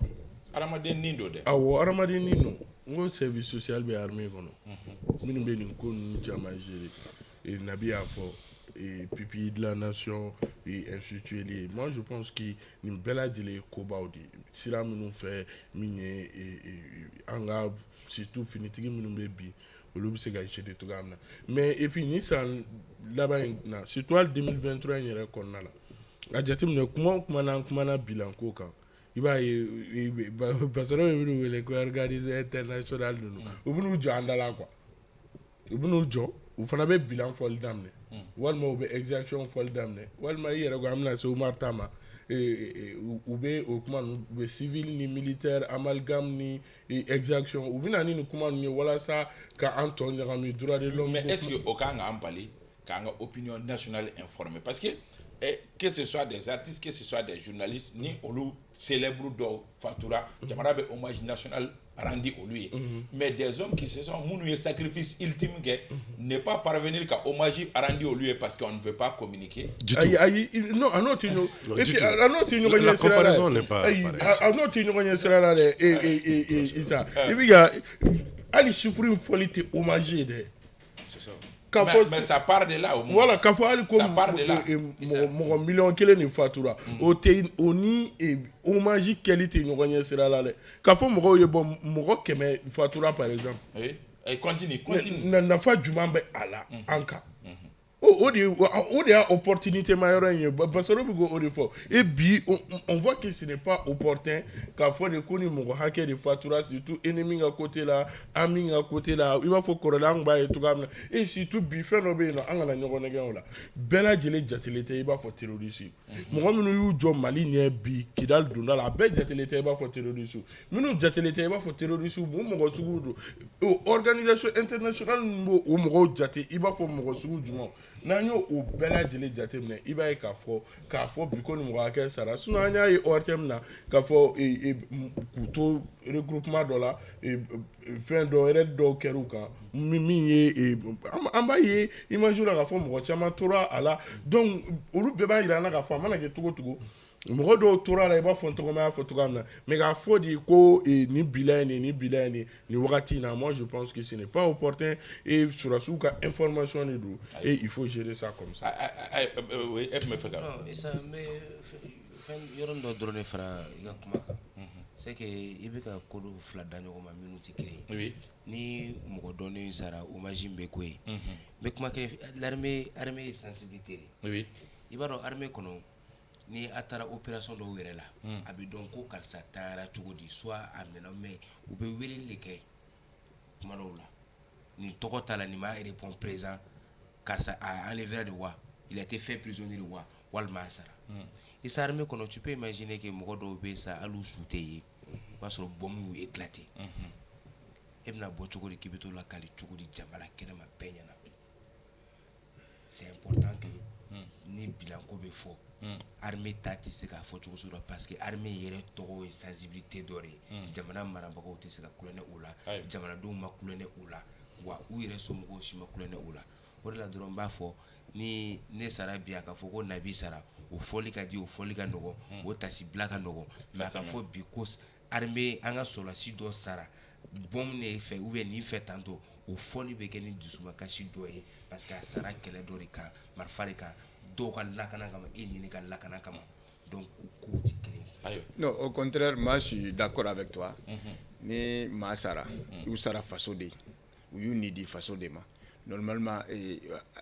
Adamaden nin don dɛ. Awɔ adamaden nin don n ko service social bɛ armée kɔnɔ minnu bɛ nin ko ninnu caman gérer Nabi y'a fɔ pupille de la nation et institué. Moi je pense que nin bɛɛ lajɛlen ye kobaw de sira minnu fɛ min ye an ka surtout finitigi minnu bɛ bi olu bɛ se ka gérer cogoya min na mais et puis ni san laban in na surtout hali 2023 in yɛrɛ kɔnɔna la a jateminɛ kuma na bilanko kan i b'a ye basɔrɔ bɛ minnu wele ko organisation internationale ninnu u bɛn'u jɔ an da la quoi u bɛn'u jɔ u fana bɛ bilan fɔli daminɛ walima u bɛ exaction fɔli daminɛ walima i yɛrɛ ko an bɛna se Umaru ta ma u bɛ o kuma ninnu u bɛ civil ni militaire amalgame ni exaction u bɛ na ni nin kuma ninnu ye walasa ka an tɔ ɲagami droit de l'homme. Mais est-ce que o kan k'an bali k'an ka opinion nationale informée parce que ce soit des artistes que ce soit des journalistes ni olu célèbres dɔw fatura jamana bɛ hommage national rendu olu ye mais des hommes qui se sont minnu ye sacrifice ultime kɛ ne pas parvenir ka hommage rendu olu ye parce qu'on ne veut pas communiquer. Ayi non a n'o tɛ ɲɔgɔn ɲɛ sira la a n'o tɛ ɲɔgɔn ɲɛ sira la dɛ Isa i bɛ ka hali chiffre in fɔli tɛ hommage ye dɛ. C'est ça. Mais ça part de là au moins. Voilà, k'a fɔ hali ko mɔgɔ miliyɔn kelen ni fatura o ni hommage kɛli tɛ ɲɔgɔn ɲɛ sira la dɛ k'a fɔ mɔgɔw ye bɔ mɔgɔ 100 fatura par exemple. Continue. Nafa jumɛn bɛ a la an kan o de y'a opportunité ma yɔrɔ in ye Basaro bɛ k'o de fɔ et bi on voit que ce n'est pas opportun k'a fɔ de ko ni mɔgɔ hakɛ de fatura surtout ennemi ka côté la an min ka côté la i b'a fɔ kɔrɔlen an b'a ye cogoya min na et surtout bi fɛn dɔ bɛ yen nɔ an kana ɲɔgɔn nɛgɛn o la bɛɛ lajɛlen jatelen tɛ i b'a fɔ terroriste mɔgɔ minnu y'u jɔ Mali ɲɛ bi Kidal donda la a bɛɛ jatelen tɛ i b'a fɔ terroriste minnu jatelen tɛ i b'a fɔ terroriste o mɔgɔ sugu don organisation internationale ninnu b'o o mɔgɔw jate i b'a fɔ mɔgɔ sugu jumɛn n'an y'o bɛɛ lajɛlen jateminɛ i b'a ye k'a fɔ bi ko ni mɔgɔ hakɛ sara sinon an y'a ye ORTM na k'a fɔ k'u to regroupement dɔ la fɛn dɔ yɛrɛ dɔw kɛr'u kan min ye an b'a ye image la k'a fɔ mɔgɔ caman tora a la donc olu bɛɛ b'a yira an na k'a fɔ a mana kɛ cogo cogo mɔgɔ dɔw tora la i b'a fɔ n tɔgɔma y'a fɔ cogoya min na mais k'a fɔ de ko ni bila ni wagati in na moi je pense que ce n'est pas opportun et surasiw ka information de don et il faut gérer ça comme ça. Oui, e tun bɛ fɛ ka. Non, Isa n bɛ fɛn yɔrɔnin dɔ dɔrɔn de fara i ka kuma kan c'est que i bɛ ka ko dɔw fila da ɲɔgɔn ma minnu tɛ kelen ye ni mɔgɔ dɔnnen sara hommage bɛ ko ye n bɛ kuma kelen l'armée ye sensibilité de i b'a dɔn armée kɔnɔ ni a taara opération dɔw yɛrɛ la a bɛ dɔn ko karisa taara cogo di soit a minɛna mais u bɛ weleli de kɛ kuma dɔw la nin tɔgɔ t'a la nin m'a répond présent karisa a enlevé de wa il a été fait prisonnier de wa walima a sara i sa armée kɔnɔ tu peux imaginer que mɔgɔ dɔw bɛ sa hali u su tɛ ye o b'a sɔrɔ bombe y'u éclaté e bɛna bɔ cogo di k'i bɛ t'o la kali cogo di jama la kɛnɛma bɛɛ ɲɛna c'est important que ni bilanko bɛ fɔ armée ta tɛ se k'a fɔ cogo sugu dɔ parce que armée yɛrɛ tɔgɔ ye sensibilité dɔ de ye jamana marabagaw tɛ se ka kulonɛ o la jamanadenw ma kulonɛ o la wa u yɛrɛ somɔgɔw si ma kulonɛ o la o de la dɔrɔn n b'a fɔ ni ne sara bi a ka fɔ ko Nabi sara o fɔli ka di o fɔli ka nɔgɔn o tasi bila ka nɔgɔn mais a ka fɔ bi ko armée an ka sɔrɔdasi dɔ sara bombe ne fɛ ou bien nin fɛ tantôt o fɔli bɛ kɛ ni dusukasi dɔ ye parce que a sara kɛlɛ dɔ de kan marifa de kan dɔw ka lakana kama e ɲini ka lakana kama donc ko tɛ kelen. Non, au contraire, moi je suis d'accord avec toi. Ni maa sara u sara faso de u y'u ni di faso de ma normalement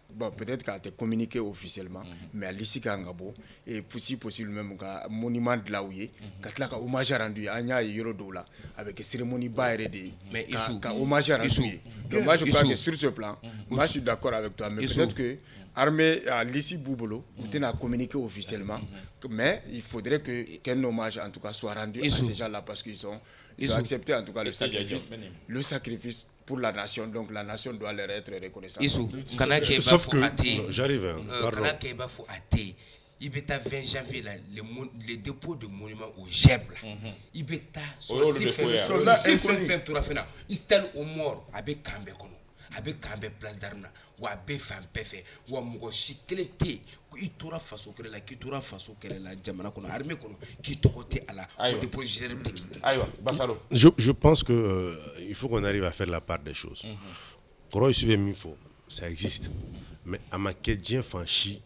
bon peut-être qu'a été communiqué officiellement mais ici Kangabo et si possible même un monument de là où est qu'à hommage rendu à Anya Yorodola avec cérémonie baire de mais hommage rendu. Donc moi je crois que sur ce plan moi je suis d'accord avec toi mais peut-être que armée à Lissi Boubolo vous tenez à communiquer officiellement mais il faudrait qu'un hommage en tout cas soit rendu à ces gens-là parce qu'ils ont accepté en tout cas le sacrifice pour la nation, donc la nation doit leur être reconnaissante. Sauf que, j'arrive, pardon. Il y a 20 janvier, les dépôts de monuments au GEB. Il y a il installe aux morts avec Kambe Kono, avec Kambe Place d'Armes, ou avec Fampefe, ou à Mogoshi, Kelete, qui toura face au Kela, qui toura face au Kela, Jamana Kono, armée Kono, qui tocote à la dépôt de Je pense que il faut qu'on arrive à faire la part des choses. Ça existe. Mais à ma quête, franchi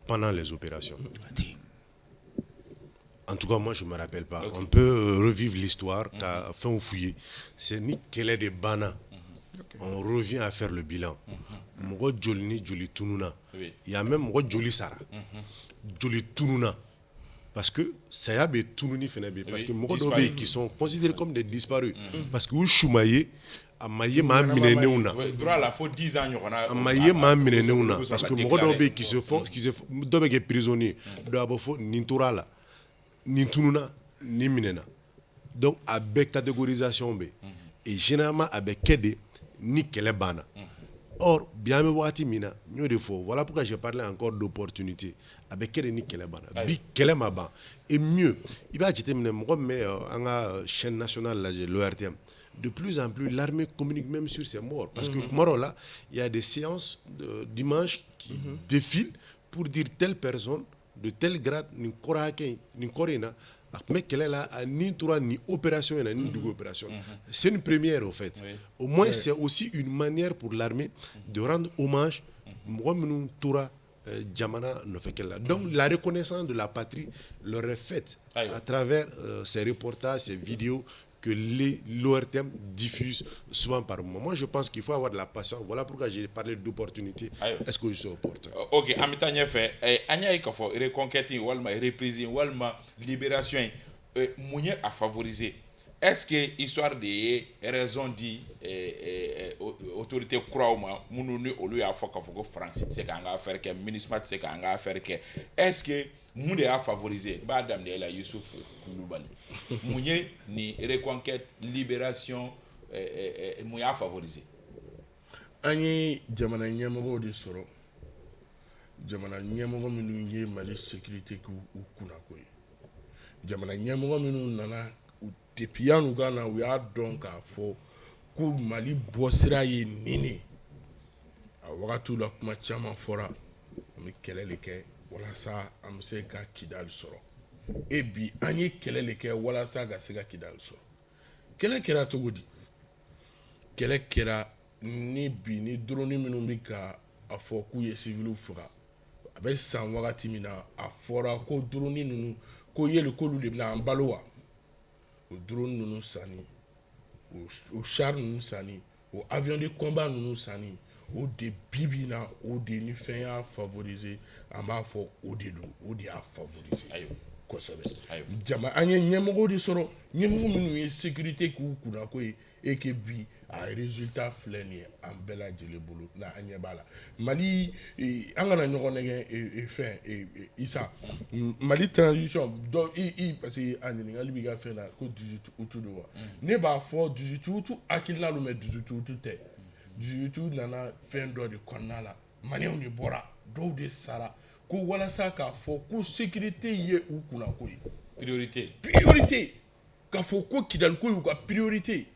pendant les opérations. En tout cas, moi, je ne me rappelle pas. On peut revivre l'histoire, car fin ou fouillé. C'est ni quel est des banas. On revient à faire le bilan. Il y a même Joli Sara. Joli Tununa. Parce que ça y a des Tununi parce que Mogodobe qui sont considérés comme des disparus. Parce que vous choumaillez. Amaye ma minene una droit la faut 10 ans amaye ma minene una parce que Mogodobe qui se font dobe ke prisonnier do abofo nintura la nintununa ni minena donc avec catégorisation B et généralement avec kede ni kele bana. Or bien me wati mina nyo de fo voilà pourquoi j'ai parlé encore d'opportunité avec kede ni kele bana bi kele ma ban et mieux il va jete mine mo mais anga chaîne nationale là l'ORTM. De plus en plus, l'armée communique même sur ses morts. Parce que là, il y a des séances dimanche qui défilent pour dire telle personne, de tel grade, ni korina, mais qu'elle est là, ni toura, ni opération, ni double opération. C'est une première, au fait. Au moins, c'est aussi une manière pour l'armée de rendre hommage à Djamana ne fait qu'elle là. Donc la reconnaissance de la patrie leur est faite à travers ces reportages, ces vidéos que l'ORTM diffuse souvent par moment. Moi, je pense qu'il faut avoir de la patience. Voilà pourquoi j'ai parlé d'opportunité. Est-ce que je suis opportun? Ok, Amitanya fait. Anya Ikafo, reconquête, walma, reprise, walma, libération, mounier à favoriser. Est-ce que histoire de raison dit autorité croit mounouni au lieu à faire que France c'est qu'on va faire que ministre c'est qu'on va faire que est-ce que moune a favorisé Badam de la Youssouf Koulibaly moune ni reconquête libération moune a favorisé ani jamana nyamoko de soro jamana nyamoko minu ye Mali sécurité ku kuna ko jamana nyamoko minu nana depuis nous Ghana we are donc à fo ko Mali bossira ye nini a wakati la kuma chama fora mi kelele ke wala sa am se ka Kidal soro e bi ani kelele ke wala sa ga se ka Kidal soro kele kera to godi kele kera ni bi ni drone minu bi ka a fo ku ye civil fura abe san wakati mina a fora ko drone nunu ko yele ko lu de na ambalowa au drone nous sani au char nous sani au avion de combat nous sani au de bibina au de ni fait à favoriser à ma fo au de a favoriser ayo ko sabe jama anye nyemgo de soro nyemgo minu ye sécurité ku kuna ko e ke bi a résultat fleni en bela jele bolo na anye bala Mali angana nyoko nege e fin isa Mali transition do parce que ani ngali biga fait na ko 18 août do wa ne ba fo 18 août akilna lu me 18 août te 18 août nana fin do de konnala Mali on bora do de sara ko wala sa ka fo ko sécurité ye ou kuna ko priorité ka fo ko Kidal ko ka priorité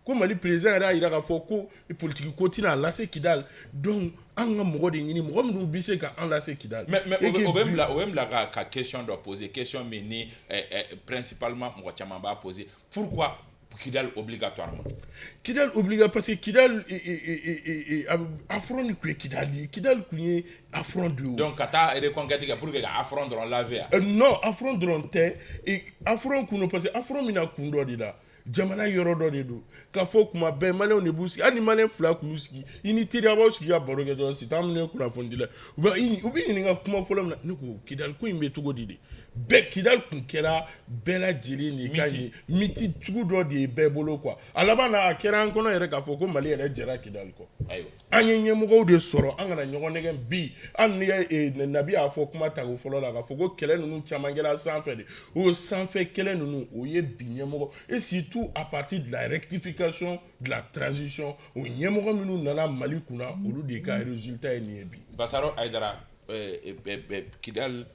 ko Mali président ra ira ka fo ko politique ko tina lancer Kidal donc anga mogo de ngini mogo mdu bise ka lancer Kidal mais au même la ka question doit poser question mais ni principalement mogo chama ba poser pourquoi Kidal obligatoirement parce que Kidal affront ku Kidal kunye affront du donc kata reconquête pour que affront dans laver non affront dans te et affront kuno parce que affront mina kundo dida jamana yɔrɔ dɔ de don k'a fɔ kuma bɛɛ maliyɛnw de b'u sigi hali ni maliyɛn fila kun y'u sigi i ni teri a b'aw sigi ka baro kɛ dɔrɔn sitan minnu ye kunnafonidila u bɛ ɲininka kuma fɔlɔ min na ne ko kidali ko in bɛ cogo di de bɛɛ kidali kun kɛra bɛɛ lajɛlen de ka ɲi miti sugu dɔ de ye bɛɛ bolo quoi a laban na a kɛra an kɔnɔ yɛrɛ k'a fɔ ko mali yɛrɛ jɛra kidali kɔ an ye ɲɛmɔgɔw de sɔrɔ an kana ɲɔgɔn nɛgɛn bi hali ni nabi y'a fɔ kuma ta o fɔlɔ la k'a fɔ ko kɛlɛ ninnu caman kɛra sanfɛ de o sanfɛ kɛlɛ ninnu o ye bi ɲɛmɔgɔ et surtout à partir de la rectification de la transition o ɲɛmɔgɔ minnu nana mali kunna olu de ka résultat ye nin ye bi Basaro Aïdara Kidal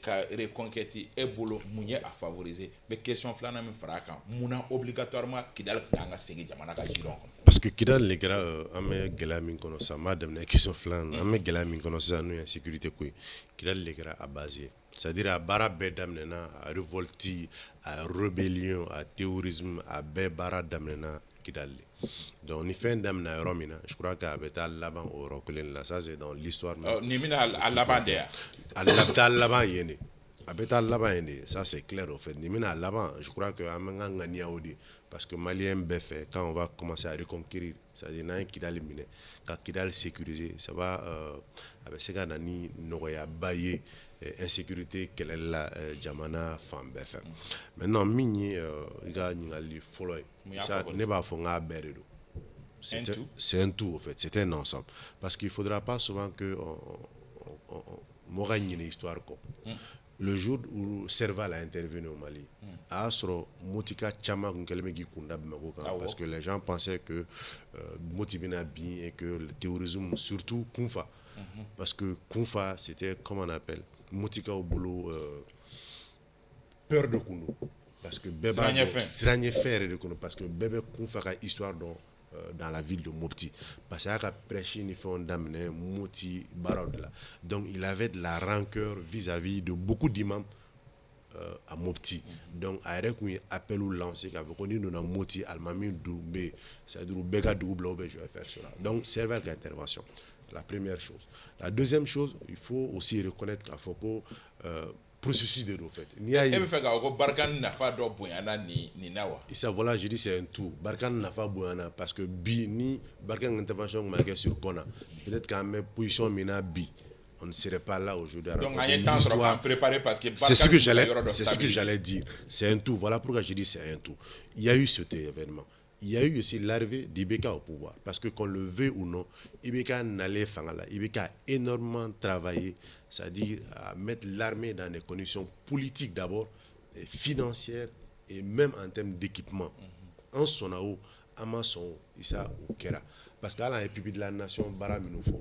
ka reconquête e bolo mun ye a favoriser mais question filanan min fara kan munna obligatoirement Kidal kan ka segin jamana ka giron parce que Kidal le gara an bɛ gɛlɛya min kɔnɔ sisan m'a daminɛ question filanan an bɛ gɛlɛya min kɔnɔ sisan n'o ye sécurité ko ye Kidal le gara a base c'est-à-dire a baara bɛɛ daminɛna a révolte a rébellion a terrorisme a bɛɛ baara daminɛna Kidal le donc ni fɛn daminɛ yɔrɔ min na je crois que a bɛ taa laban o yɔrɔ kelen la ça c'est dans l'histoire ni mina a laban de ya a bɛ taa laban yen de a bɛ taa laban yen de ça c'est clair au fait ni mina a laban je crois que an bɛ ka ŋaniya o de parce que maliyɛn bɛɛ fɛ quand on va commencer à reconquérir c'est-à-dire n'an ye Kidali minɛ ka Kidali sécuriser ça va a bɛ se ka na ni nɔgɔyaba ye insécurité kɛlɛli la jamana fan bɛɛ fɛ maintenant min ye i ka ɲininkali fɔlɔ ye ça ne b'a fɔ n k'a bɛɛ de don c'est un tout en fait c'est un ensemble parce qu'il faudra pas souvent que mɔgɔ ka ɲinɛ histoire kɔ le jour où Serval a intervenu au Mali a y'a sɔrɔ Motika caman kun kɛlen bɛ k'i kunda Bamako kan parce que les gens pensaient que Moti bɛna bin et que le terrorisme surtout Kunfa parce que Kunfa c'était comment on appelle Motika au bolo peur de kun don parce que bɛɛ b'a dɔn siranɲɛ fɛn yɛrɛ de kun don parce que bɛɛ bɛ Kunfa ka histoire dɔn dans la ville de Mopti parce qu'il y a ka prêche ni fɛnw daminɛ Moti baaraw de la donc il avait de la rancœur vis-à-vis de beaucoup d'imams à Mopti donc a yɛrɛ kun ye appel lancé k'a fɔ ko ni donna Moti alimami du bɛ yen c'est-à-dire u bɛɛ ka dugu bila u bɛ je vais faire cela donc Serval ka intervention la première chose la deuxième chose il faut aussi reconnaître k'a fɔ ko processus de fait n'i y'a ye e bɛ fɛ k'a fɔ ko Barkhane nafa dɔ bonyana nin na wa ça voilà je dis c'est un tout Barkhane nafa bonyana parce que bi ni Barkhane intervention tun ma kɛ sur Kona peut-être qu'an bɛ position min na bi on ne serait pas là aujourd'hui. Donc, il y a un temps à préparer parce que c'est ce que j'allais dire. C'est un tout. Voilà pourquoi je dis c'est un tout. Il y a eu cet événement. Il y a eu aussi l'arrivée d'Ibeka au pouvoir. Parce que qu'on le veut ou non, Ibeka n'allait pas là. Ibeka a énormément travaillé, c'est-à-dire à mettre l'armée dans des conditions politiques d'abord, financières et même en termes d'équipement. En Sonao, Amason, Issa ou Kera. Parce que la République de la Nation bara minnu fɔ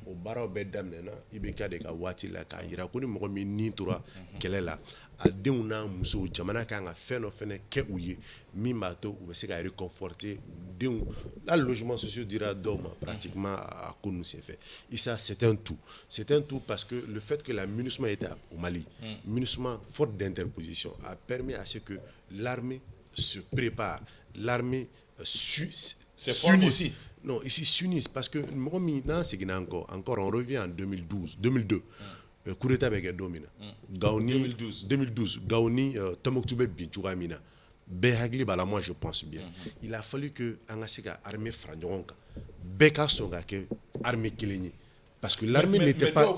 o baaraw bɛɛ daminɛna IBK de ka waati la k'a yira ko ni mɔgɔ min ni tora kɛlɛ la a denw n'a musow jamana kan ka fɛn dɔ fɛnɛ kɛ u ye min b'a to u bɛ se ka réconforter denw la logement sociaux dira dɔw ma pratiquement a ko ninnu senfɛ Issa c'est un tout parce que le fait que la MINUSMA était au Mali MINUSMA faute d'interposition a permis à ce que l'armée se prépare l'armée s'unisse. Non, ici s'unissent parce que encore on revient en 2002 coup d'état avec Domina Gaoni 2012 Gaoni Tomoktube Binchugamina Behagli bala moi je pense bien il a fallu que Angasika armée franjonka Beka songa que armée kileni parce que l'armée n'était pas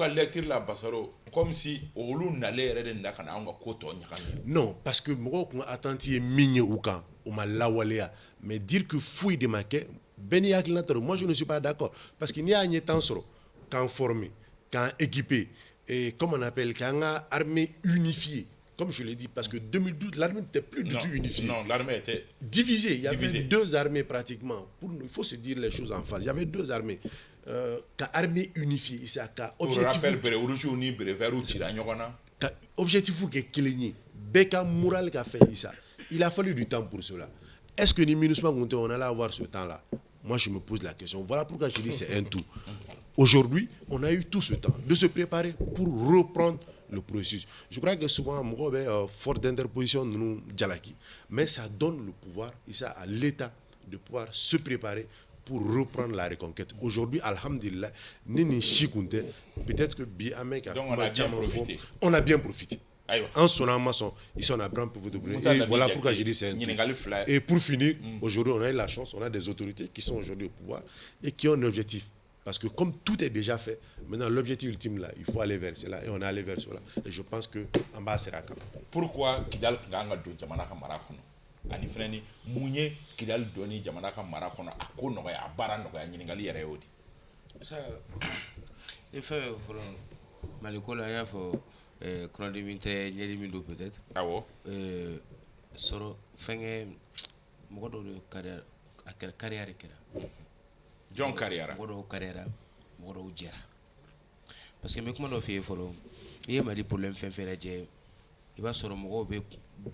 comme si olu n'allait rien ndakana anga koto nyakani non parce que moko ko attentie minye uka o malawalea mais dire que fouille de maquet moi je ne suis pas d'accord parce qu'il n'y a rien temps soro qu'en formé qu'en équipé et comme on appelle qu'en armée unifiée comme je l'ai dit parce que 2012 l'armée n'était plus du tout unifiée non l'armée était divisée il y avait deux armées pratiquement il faut se dire les choses en face il y avait deux armées qu'à armée unifiée ici qu'à objectif que Kileni Beka Moural qu'a fait ça il a fallu du temps pour cela est-ce que les MINUSMA on allait avoir ce temps-là? Moi, je me pose la question. Voilà pourquoi je dis c'est un tout. Aujourd'hui, on a eu tout ce temps de se préparer pour reprendre le processus. Je crois que souvent, forte d'interposition, nous dialoguons. Mais ça donne le pouvoir à l'État de pouvoir se préparer pour reprendre la reconquête. Aujourd'hui, alhamdulillah, peut-être que on a bien profité. On a bien profité. En son en maçon, ici on apprend pour vous doubler. Et voilà pourquoi je dis c'est un truc. Et pour finir, aujourd'hui on a eu la chance, on a des autorités qui sont aujourd'hui au pouvoir et qui ont un objectif. Parce que comme tout est déjà fait, maintenant l'objectif ultime là, il faut aller vers cela et on est allé vers cela. Et je pense que en bas c'est la cap. Pourquoi Kidal Kanga do Jamana Marakono ani fana ni mun ye Kidal doni jamana ka mara kɔnɔ a ko nɔgɔya a baara nɔgɔya ɲininkali yɛrɛ y'o de ça il faut fɔlɔ Mali ko la an y'a fɔ kɔnɔdimi tɛ ɲɛdimi don peut-être awɔ sɔrɔ fɛnkɛ mɔgɔ dɔw de carrière a kɛra carrière de kɛra jɔn carrière mɔgɔ dɔw carrière mɔgɔ dɔw jɛra parce que n bɛ kuma dɔ f'i ye fɔlɔ i ye Mali problème fɛn fɛn lajɛ i b'a sɔrɔ mɔgɔw bɛ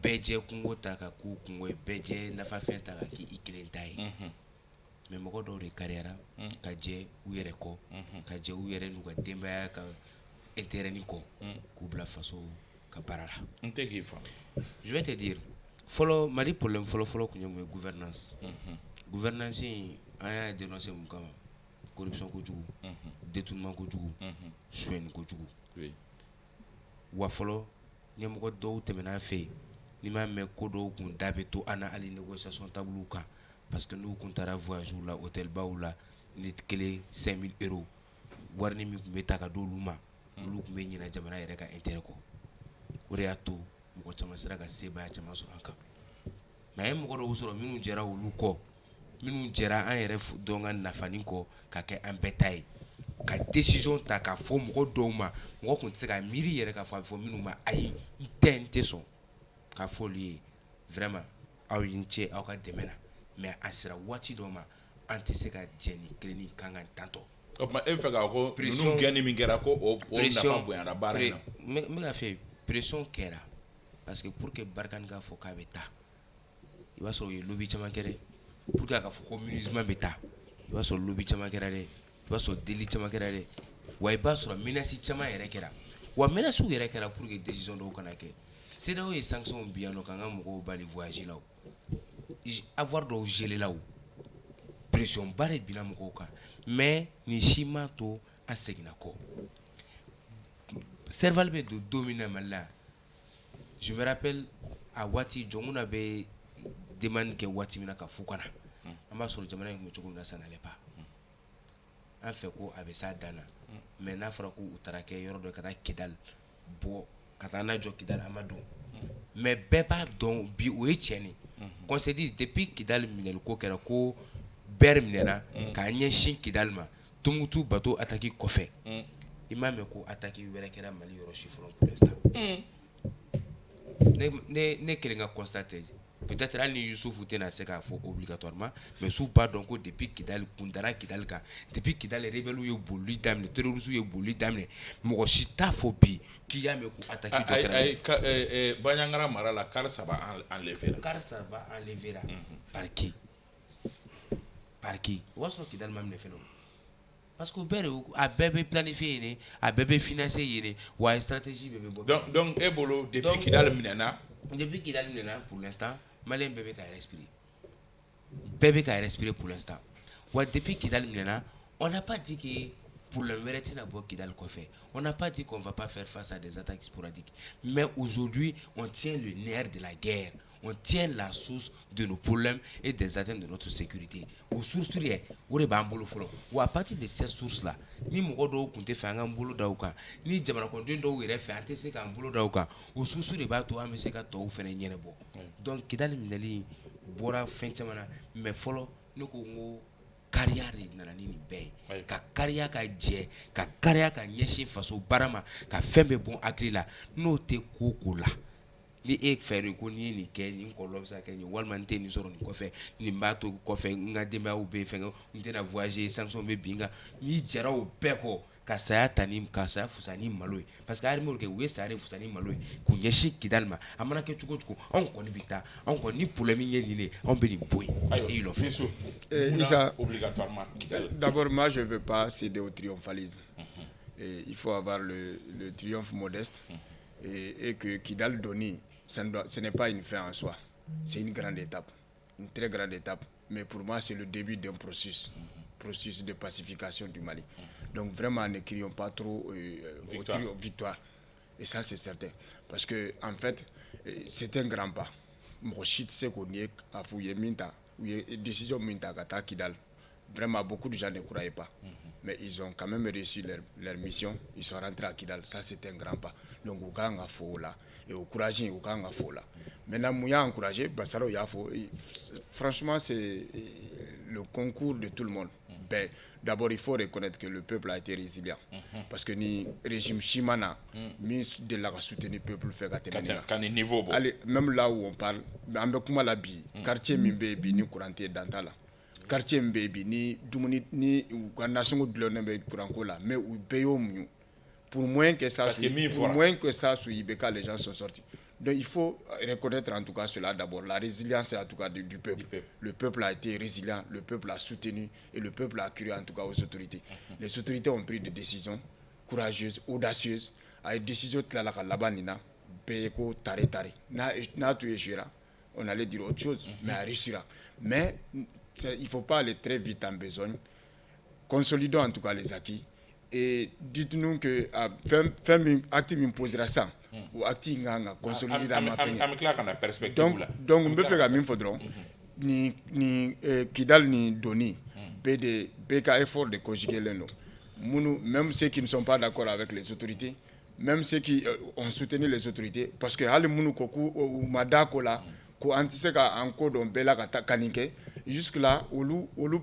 bɛɛ jɛ kungo ta ka k'u kungo ye bɛɛ jɛ nafa fɛn ta ka k'i kelen ta ye mais mɔgɔ dɔw de carrière ka jɛ u yɛrɛ kɔ ka jɛ u yɛrɛ n'u ka denbaya ka intérêt ni kɔ k'u bila faso ka baara la n tɛ k'i faamu je vais te dire fɔlɔ Mali problème fɔlɔ kun ye mun ye gouvernance gouvernance in an y'a dénoncé mun kama corruption kojugu détournement kojugu suɲɛni kojugu wa fɔlɔ ɲɛmɔgɔ dɔw tɛmɛna fɛ yen ni m'a mɛn ko dɔw kun da bɛ to an na hali négociation taabolow kan parce que n'u kun taara voyage la hôtel baw la ni kelen 5000 euros wari min kun bɛ ta ka d'olu ma olu kun bɛ ɲinɛ jamana yɛrɛ ka intérêt kɔ o de y'a to mɔgɔ caman sera ka sebaaya caman sɔrɔ an kan mais an ye mɔgɔ dɔw sɔrɔ minnu jɛra olu kɔ minnu jɛra an yɛrɛ dɔn ka nafanin kɔ ka kɛ an bɛɛ ta ye ka décision ta k'a fɔ mɔgɔ dɔw ma mɔgɔ kun tɛ se ka miiri yɛrɛ k'a fɔ a bɛ fɔ minnu ma ayi n tɛ sɔn k'a fɔ olu ye vraiment aw ye n cɛ aw ka dɛmɛ na mais a sera waati dɔ ma an tɛ se ka jɛ ni kelen ni kan kan tantɔ o tuma e bɛ fɛ k'a fɔ ninnu gɛnni min kɛra ko o nafa bonyana baara in na n bɛ ka fɛ pression kɛra parce que pour que Barikani k'a fɔ k'a bɛ taa i b'a sɔrɔ u ye lobby caman kɛ dɛ pour que a ka fɔ ko MINUSMA bɛ taa i b'a sɔrɔ lobby caman kɛra dɛ i b'a sɔrɔ deli caman kɛra dɛ wa i b'a sɔrɔ menace caman yɛrɛ kɛra wa menace yɛrɛ kɛra pour que décision dɔw kana kɛ CEDEAO ye sanction bi yan nɔ k'an ka mɔgɔw bali voyage la o avoir dɔw gelé la o pression ba de binna mɔgɔw kan mais nin si m'a to an seginna kɔ Serval bɛ don min na Mali la je me rappelle a waati jɔnkuna bɛ demande kɛ waati min na ka fu kana an b'a sɔrɔ jamana in kun bɛ cogo min na ça n'allait pas an fɛ ko a bɛ s'a dan na mais n'a fɔra ko u taara kɛ yɔrɔ dɔ ka taa Kidal bɔ ka taa n'a jɔ Kidal an ma dɔn mais bɛɛ b'a dɔn bi o ye tiɲɛ ye qu'on se dise depuis Kidal minɛli ko kɛra ko bɛɛ minɛna k'a ɲɛsin Kidal ma Tombouctou bateau attaque kɔfɛ i m'a mɛn ko attaque wɛrɛ kɛra Mali yɔrɔ si fɔlɔ pour l'instant ne kelen ka constater peut-être hali ni Yusufu tɛna se k'a fɔ obligatoirement mais su b'a dɔn ko depuis Kidal kun dara Kidal kan depuis Kidal rebelles ye bolili daminɛ terroristes ye bolili daminɛ mɔgɔ si t'a fɔ bi k'i y'a mɛn ko attaque dɔ kɛra Bandiagara mara la car saba enlevera par qui o b'a sɔrɔ Kidal ma minɛ fɛnɛ parce que a bɛɛ bɛ planifié yen a bɛɛ bɛ financé yen wa a stratégie bɛɛ bɛ bɔ donc e bolo depuis Kidal minɛna pour l'instant Malien bɛɛ bɛ ka respirer pour l'instant wa depuis Kidal minɛna on n'a pas dit que problème wɛrɛ tɛna bɔ Kidal kɔfɛ on n'a pas dit qu'on va pas faire face à des attaques sporadiques mais aujourd'hui on tient le nerf de la guerre on tient la source de nos problèmes et des atteintes de notre sécurité o source yɛ o de b'an bolo fɔlɔ wa à partir de cette source là ni mɔgɔ dɔw kun tɛ fɛ an k'an bolo da u kan ni jamana kɔnɔden dɔw yɛrɛ fɛ an tɛ se k'an bolo da u kan o source de b'a to an bɛ se ka tɔw fɛnɛ ɲɛnabɔ donc Kidal minɛli bɔra fɛn caman na mais fɔlɔ ne ko n ko kariya de nana ni nin bɛɛ ye ka kariya ka jɛ ka kariya ka ɲɛsin faso baara ma ka fɛn bɛɛ bɔn hakili la n'o tɛ ko ko la ni e fɛɛrɛ ko n'i ye nin kɛ nin kɔlɔlɔ bɛ se ka kɛ nin walima n tɛ nin sɔrɔ nin kɔfɛ nin b'a to kɔfɛ n ka denbayaw bɛ fɛn n tɛna voyager sanction bɛ bin kan n'i jɛra o bɛɛ kɔ ka saya ta ni ka saya fusa ni malo ye parce que armée kɛ u ye saya de fusa ni malo ye k'u ɲɛsin Kidal ma a mana kɛ cogo cogo anw kɔni bɛ taa anw kɔni ni problème ye nin de anw bɛ nin bɔ yen et il en fait Issa, obligatoirement d'abord moi je veux pas céder au triomphalisme et il faut avoir le triomphe modeste et que Kidal Doni ce n'est pas une fin en soi, c'est une grande étape, une très grande étape. Mais pour moi, c'est le début d'un processus de pacification du Mali. Donc vraiment, ne crions pas trop victoire. Et ça, c'est certain. Parce que, en fait, c'est un grand pas. Mochit, c'est qu'on y est à fouiller Minta, ou décision Minta Gata Kidal. Vraiment, beaucoup de gens ne croyaient pas. Mais ils ont quand même réussi leur mission. Ils sont rentrés à Kidal. Ça, c'est un grand pas. Donc, au cas où faut là, et au courage, au cas où faut là. Maintenant, Mouya encouragé, Bassaro Yafo. Franchement, c'est le concours de tout le monde. Ben, d'abord, il faut reconnaître que le peuple a été résilient. Parce que ni régime Chimana, ni de la soutenir le peuple fait niveau. Allez, même là où on parle, quartier Mimbe, ni couranté d'Antala. Quartier Mbebi, ni Dumuni, ni Nation de l'Onembe Kurankola, mais où Béo Mou. Pour moins que ça, sur Ibeka, les gens sont sortis. Donc il faut reconnaître en tout cas cela d'abord, la résilience en tout cas du peuple. Le peuple a été résilient, le peuple a soutenu et le peuple a cru en tout cas aux autorités. Les autorités ont pris des décisions courageuses, audacieuses, à une décision de la Labanina, Payeko Tare. Na tu échouera, on allait dire autre chose, mais elle réussira. Mais il ne faut pas aller très vite en besogne. Consolidons en tout cas les acquis. Et dites-nous que acte m'imposera ça. Ou acte nganga consolider la perspective. Donc on peut faire la faudra ni Kidal ni Doni BK effort de conjuguer les noms. Même ceux qui ne sont pas d'accord avec les autorités, même ceux qui ont soutenu les autorités, parce que hali munu koku ou madakola ko antiseka encore don bela kanike. Jusque-là,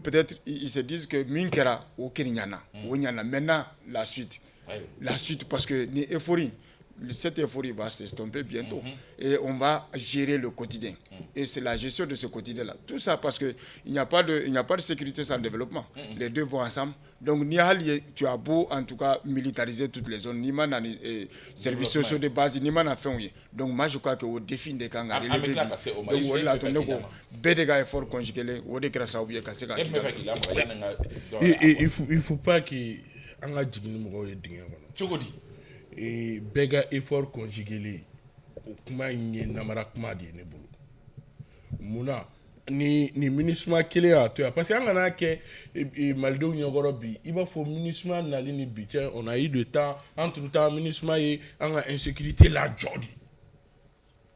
peut-être ils se disent que Minkera au Kenyana, maintenant la suite. La suite, parce que cette euphorie va s'estomper bientôt. Et on va gérer le quotidien. Et c'est la gestion de ce quotidien-là. Tout ça parce qu'il n'y a pas de sécurité sans développement. Les deux vont ensemble. Donc, tu as beau, en tout cas, militariser toutes les zones. Ni man services sociaux de base, ni man fait. Donc, moi, je crois que au défi des Kangas, effort conjugué, il faut pas que et bega effort conjugué kuma nye namara kuma de ne bolo muna ni ministre kele a to parce que an kana ke maldenw ɲɛkɔrɔ bi i b'a fɔ ministre nali ni bi cɛ on a eu de temps entre temps ministre ye an ka insécurité la jɔ de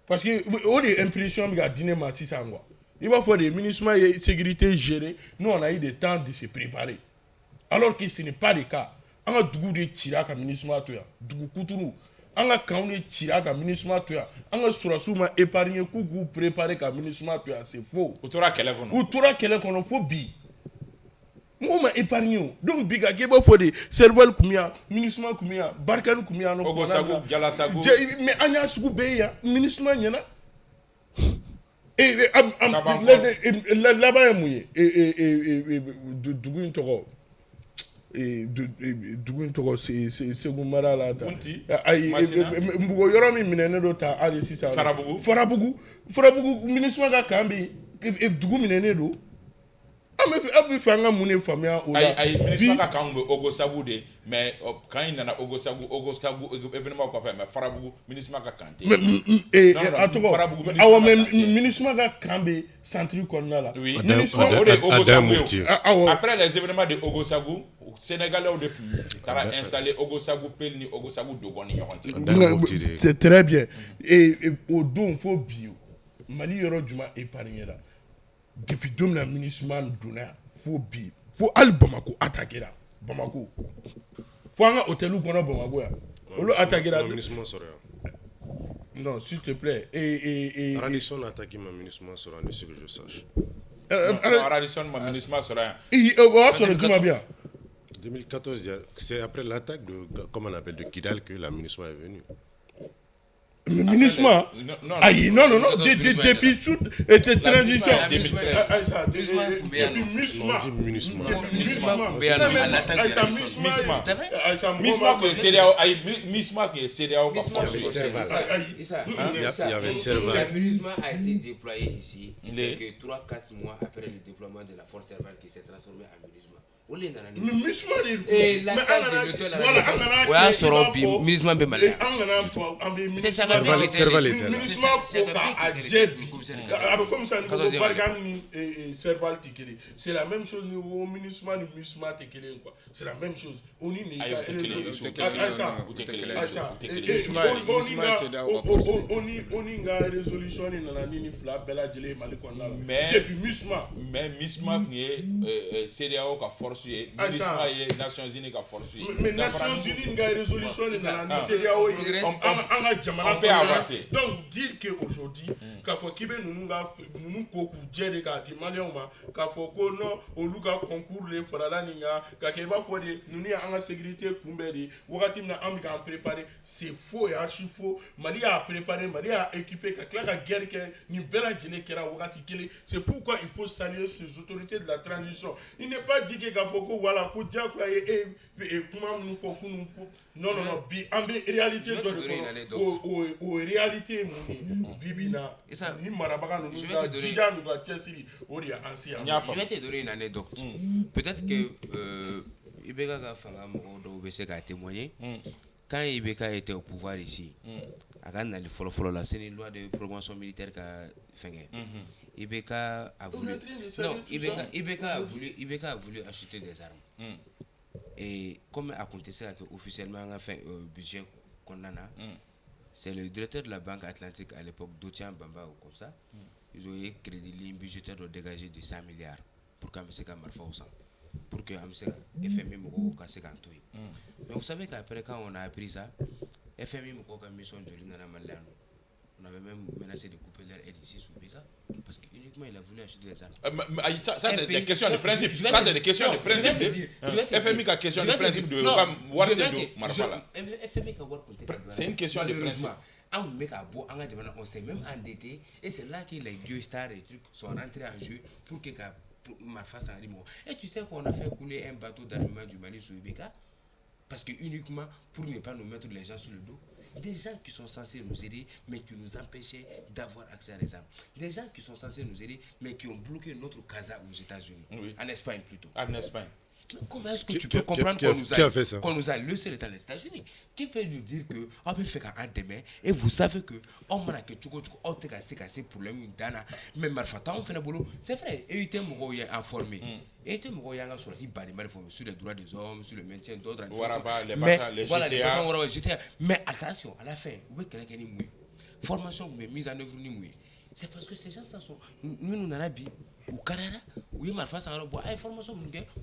parce que o de impression bɛ ka di ne ma sisan quoi i b'a fɔ de ministre ye sécurité gérée nous on a eu de temps de se préparer alors que ce n'est pas le cas. An ka dugu de cira ka ministre to yan dugu kuturu an ka kanw de cira ka ministre to yan an ka surasiw ma épargner k'u préparer ka ministre to yan c'est faux u tora kɛlɛ kɔnɔ fo bi mɔgɔw ma épargner o donc bi ka kɛ i b'a fɔ de cerveau kun bɛ yan ministre kun bɛ yan barikani kun bɛ yan Ogosagu Jalasagu mais an y'a sugu bɛɛ ye yan ministre ɲɛna laban ye mun ye dugu in tɔgɔ dugu in tɔgɔ Segu mara la ta ayi mbugo yɔrɔ min minɛnen do ta hali sisan Farabugu ministre ka kan bi dugu minɛnen do an bɛ fɛ an ka mun de faamuya o la ayi ministre ka kan bɛ Ogosagu de mais kan in nana Ogosagu événement kɔfɛ mais Farabugu ministre ka kan tɛ a tɔgɔ awɔ mais ministre ka kan bɛ centre kɔnɔna la o de Ogosagu ye après les événements de Ogosagu Sénégalais de taara installé Ogosagu Pel ni Ogosagu Dogon ni ɲɔgɔn cɛ c'est très bien et au don fo bi Mali yɔrɔ juma épargné la depuis don na ministre donna fo bi fo hali Bamako attaquera Bamako fo an ka hôtel kɔnɔ Bamako yan olu attaquera ministre sɔrɔ yan non s'il te plaît Radisson attaqué ma ministre sɔrɔ yan de ce que je sache Radisson ma ministre sɔrɔ yan o y'a sɔrɔ juma bi yan 2014, c'est après l'attaque de, comment on appelle, de Kidal que la ministre est venue. Le ministre non, depuis toute transition. Il y avait Serval. Le MINUSMA a été déployé ici quelques 3-4 mois après le déploiement de la force Serval qui s'est transformée en MINUSMA. Ole nana ni MINUSMA de et la taille de l'auto la o y'a sɔrɔ bi MINUSMA bɛ Mali la c'est ça va bien Serval était là. MINUSMA ko k'a jɛ bi a bɛ komi sisan ni ko Barikani ni Serval tɛ kelen c'est la même chose ni ko MINUSMA ni MINUSMA tɛ kelen quoi c'est la même chose o ni nin ka o ni ka résolution ni nana ni fila bɛɛ lajɛlen Mali kɔnɔna la depuis MINUSMA mais MINUSMA tun ye CEDEAO ka force ye MINUSMA ye Nations Unies ka force ye mais Nations Unies ka résolution ni nana ni CEDEAO ye an ka jamana peut avancer donc dire que aujourd'hui k'a fɔ k'i bɛ ninnu ko k'u jɛ de k'a di maliyɛnw ma k'a fɔ ko non olu ka concours de farala nin kan k'a kɛ i b'a fɔ de ninnu ye an ka sécurité kunbɛn de wagati min na an bɛ k'an préparer c'est faux et archi faux Mali y'a préparé Mali y'a équipé ka tila ka guerre kɛ nin bɛɛ lajɛlen kɛra wagati kelen c'est pourquoi il faut saluer ces autorités de la transition il n'est pas dit que k'a fɔ ko voilà ko diyagoya ye kuma minnu fɔ kunun non bi an bɛ réalité dɔ de kɔnɔ o réalité ye mun ye bi bi na ni marabaga ninnu ka jija n'u ka cɛsiri o de ye an se yan. Je vais te donner une anecdote. Peut-être que Ibeka ka fanga mɔgɔw dɔw bɛ se k'a témoigner. Quand Ibeka était au pouvoir ici, a ka nali fɔlɔ la c'est une loi de promotion militaire ka fɛngɛ. Ibeka a voulu non Ibeka a voulu acheter des armes. Et comme a compté ça officiellement en fin budget condamné, c'est le directeur de la Banque Atlantique à l'époque, Dotian Bamba ou comme ça, ils ont eu crédit ligne budgétaire de dégager de 100 milliards pour qu'on puisse marfa au sang, pour que FMI moko casse kanto. Mais vous savez qu'après quand on a appris ça, FMI moko ka mission joli na Malano. On avait même menacé de couper leur aide ici sous Beka parce qu'uniquement il a voulu acheter des armes. Ça c'est des questions de principe. Ça c'est des questions de principe. FMI a question de principe de c'est une question de principe. On s'est même endetté et c'est là que les vieux stars et trucs sont rentrés en jeu pour que Marfa s'en rime. Et tu sais qu'on a fait couler un bateau d'armement du Mali sur Beka parce que uniquement pour ne pas nous mettre les gens sur le dos. Des gens qui sont censés nous aider, mais qui nous empêchaient d'avoir accès à les armes. Des gens qui sont censés nous aider, mais qui ont bloqué notre casa aux États-Unis. En Espagne plutôt. En Espagne. Comment est-ce que tu peux comprendre qu'on nous a laissé le temps les États-Unis? Qui peut nous dire que on peut faire un demain et vous savez que on m'a que tu on te cassé problème dana mais marfata on fait le boulot c'est vrai et il était informé et était sur les droits des hommes sur le maintien d'autres mais voilà les GTA mais attention à la fin formation mais mise en œuvre ni c'est parce que ces gens sont nous n'en a pas ou carara oui ma face à la formation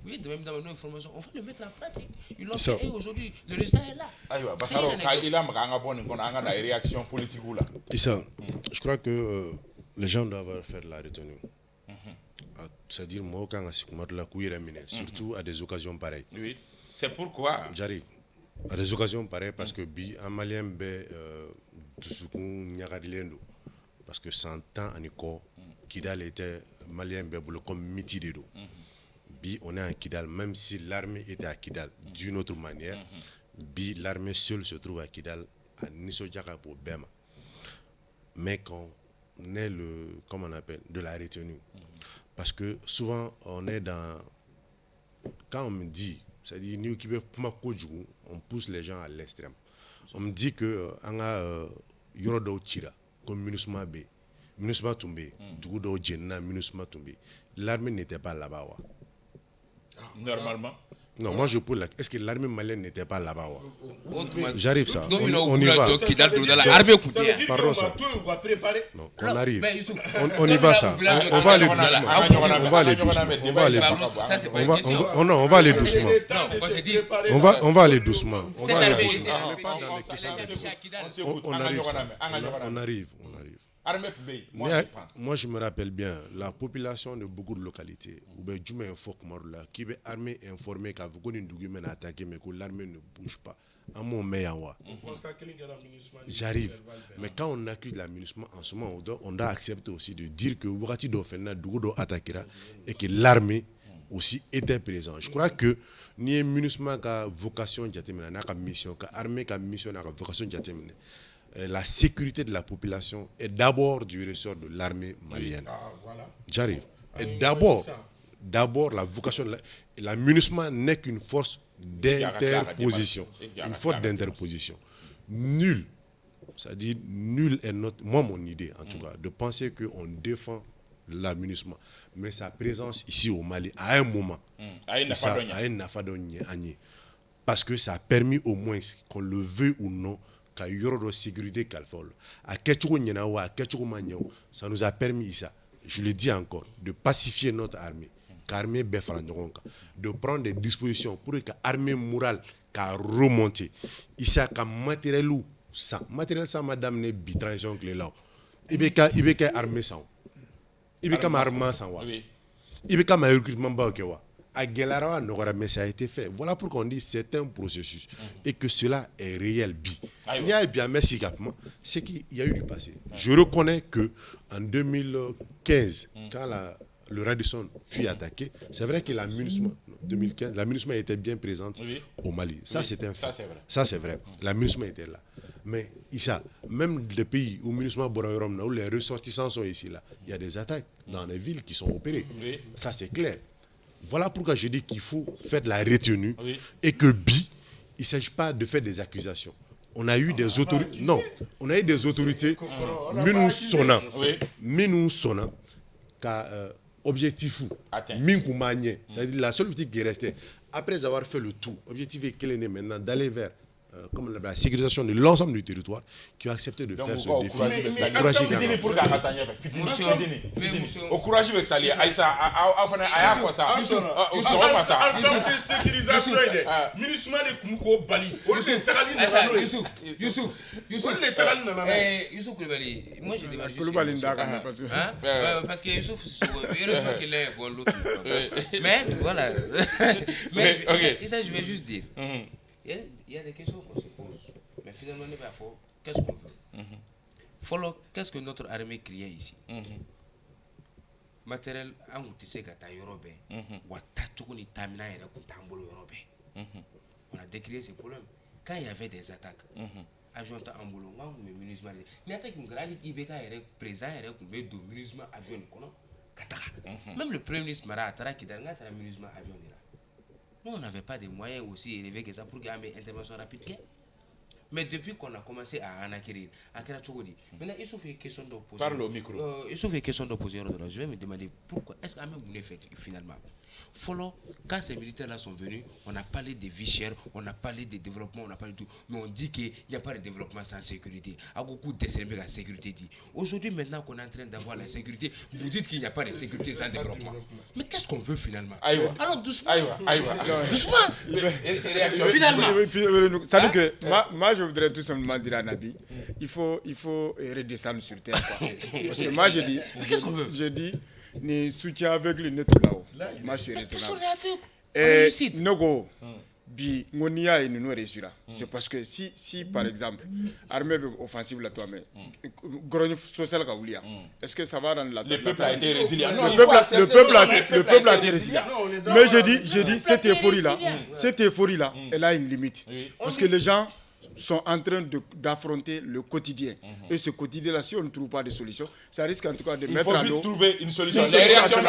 oui de même dans nos formations on va le mettre en pratique ils l'ont fait et aujourd'hui le résultat est là. Il a une réaction politique là. Issa, je crois que les gens doivent faire la retenue. C'est-à-dire moi quand surtout à des occasions pareilles. Oui. C'est pourquoi j'arrive à des occasions pareilles parce que bi un malien be dusukun nyagadilendo parce que 100 ans en éco Kidal était malien comme miti de dos. Bi on est à Kidal même si l'armée était à Kidal d'une autre manière. Bi l'armée seule se trouve à Kidal à Nisojaka pour Bema. Mais quand on est comment on appelle de la retenue. Parce que souvent on est dans quand on me dit c'est-à-dire on pousse les gens à l'extrême. On me dit que on a Yorodo Chira comme MINUSMA B. MINUSMA tombé, Dugudo Jenna, MINUSMA tombé. L'armée n'était pas là-bas. Normalement. Non, moi je pose la est-ce que l'armée malienne n'était pas là-bas? J'arrive ça. On y va. Pardon ça. Non, on arrive. On y va ça. On va aller doucement. On va aller doucement. On va aller doucement. Non, on va aller doucement. On va aller doucement. On va aller doucement. On n'est pas dans les questions. On arrive ça. On arrive. Moi, je me rappelle bien, la population de beaucoup de localités, qui est armée informée qu'à vous attaquer, mais que l'armée ne bouge pas. J'arrive. Mais quand on accuse la MINUSMA en ce moment, on doit accepter aussi de dire que Wurati Dofena Dugudo attaquera et que l'armée aussi était présente. Je crois que ni MINUSMA a vocation de mission, l'armée a mission a vocation de la sécurité de la population est d'abord du ressort de l'armée malienne. J'arrive. Et d'abord d'abord la vocation, la MINUSMA n'est qu'une force d'interposition, une force d'interposition. Nul, c'est-à-dire nul est moi mon idée en tout cas, de penser qu'on défend la MINUSMA, mais sa présence ici au Mali à un moment, parce que ça a permis au moins, qu'on le veuille ou non, qu'à yoro de sécurité ça nous a permis ça, je le dis encore, de pacifier notre armée, de prendre des dispositions pour que l'armée morale qu'à remonter. Ici, qu'à matériel sans madame ne bi transition clé là. Il y a armée sans. Il y a armée sans. Il y a recrutement bas à Guélara, mais ça a été fait. Voilà pourquoi on dit que c'est un processus et que cela est réel. Il y a bien, merci Capement, c'est qu'il y a eu du passé. Je reconnais que en 2015, quand le Radisson fut attaqué, c'est vrai que la MINUSMA était bien présente au Mali. Ça, c'était un fait. Ça, c'est vrai. La MINUSMA était là. Mais Issa, même les pays où MINUSMA Borayorom, où les ressortissants sont ici, là, il y a des attaques dans les villes qui sont opérées. Ça, c'est clair. Voilà pourquoi je dis qu'il faut faire de la retenue et que il ne s'agit pas de faire des accusations. On a eu des autorités. Non, on a eu des autorités. Nous sonnant. Objectif c'est-à-dire la seule politique qui est restée après avoir fait le tout, objectif est quel est maintenant d'aller vers comme la sécurisation de l'ensemble du territoire, qui a accepté de faire ce défi. Au courage de s'allier, Aïssa, à sécurisation MINUSMA de Kumko Bali. Youssouf Koulibaly, moi je démarre juste. Parce que Youssouf, heureusement qu'il est bon l'autre. Mais voilà. Mais ça, je vais juste dire. Il y a des questions qu'on se pose, mais finalement, on n'est pas fort. Qu'est-ce qu'on veut? Follow, qu'est-ce que notre armée criait ici? Matériel, on a décrié ces problèmes. Quand il y avait des attaques, avion en boulot, mais MINUSMA, il y a des présents, avion. Même le Premier ministre Mara Atara qui a MINUSMA avion. Nous, on n'avait pas de moyens aussi élevés que ça pour qu'il y ait une intervention rapide. Mais depuis qu'on a commencé à en acquérir, maintenant, il suffit question d'opposer. Parle au micro. Il suffit question d'opposer. Je vais me demander pourquoi est-ce qu'à même vous fait finalement. Follow, quand ces militaires-là sont venus, on a parlé des vies chères, on a parlé des développements, on a parlé de tout. Mais on dit qu'il n'y a pas de développement sans sécurité. À beaucoup de la sécurité dit. Aujourd'hui, maintenant qu'on est en train d'avoir la sécurité, vous dites qu'il n'y a pas de sécurité sans développement. Mais qu'est-ce qu'on veut finalement? Alors doucement. Doucement. Finalement. Ça veut que moi, je voudrais tout simplement dire à Nabi, il faut redescendre sur terre. Parce que moi, je dis, qu'est-ce qu'on veut? Je dis, ni soutien avec le net là-haut. Moi, je suis raisonnable. Et Nogo, bi ngonia et nous réussira. C'est parce que si par exemple, armée offensive là toi mais grogne social ka wulia. Est-ce que ça va rendre la le peuple a été résilient? Le peuple a été résilient. Mais je dis cette euphorie là, elle a une limite. Parce que les gens sont en train d'affronter le quotidien. Et ce quotidien-là, si on ne trouve pas de solution, ça risque en tout cas de mettre en dos. Il faut vite trouver une solution. Les réactions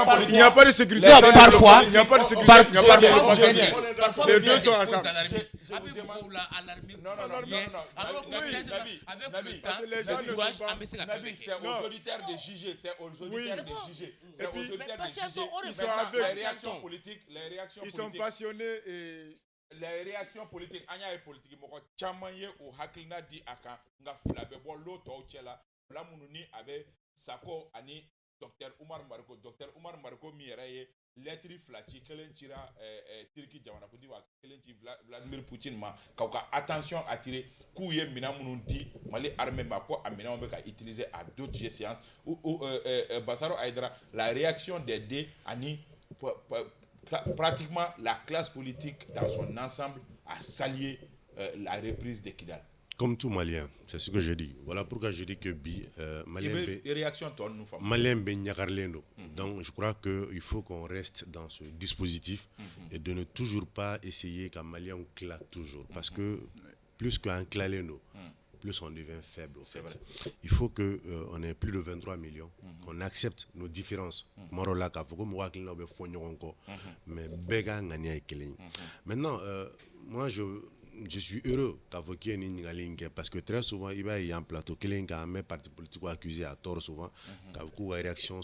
politiques. Il n'y a pas de sécurité. Non, parfois. Il n'y a pas de sécurité. Il n'y a pas de parfois, les deux sont ensemble. C'est aux auditeurs de juger. C'est aux auditeurs de juger. C'est aux auditeurs de juger. Les réactions politiques. Ils sont passionnés et... Les réactions politiques, anya et politique, moko chamaye ou haklina di aka nga flabe bo loto ochela la mununi avec Sako ani Dr Umar Marko mieraye lettre flachi kelenchira Turki jamana ko diwa kelenchi Vladimir Poutine ma ka attention attirer kuye mina munundi mali armée ma ko amina on ka utiliser à d'autres séances ou Bassaro Aïdara la réaction des deux ani pratiquement la classe politique dans son ensemble a salué la reprise de Kidal. Comme tout Malien, c'est ce que je dis. Voilà pourquoi je dis que Malien ben nyakarlendo. Donc je crois qu'il faut qu'on reste dans ce dispositif et de ne toujours pas essayer qu'un Malien claque toujours. Parce que plus qu'un clalendo, plus on devient faible. Il faut qu'on ait plus de 23 millions, qu'on accepte nos différences. Maintenant, moi je suis heureux qu'avocat parce que très souvent il va y avoir un plateau qui est un parti politique accusé à tort souvent qu'avocat réaction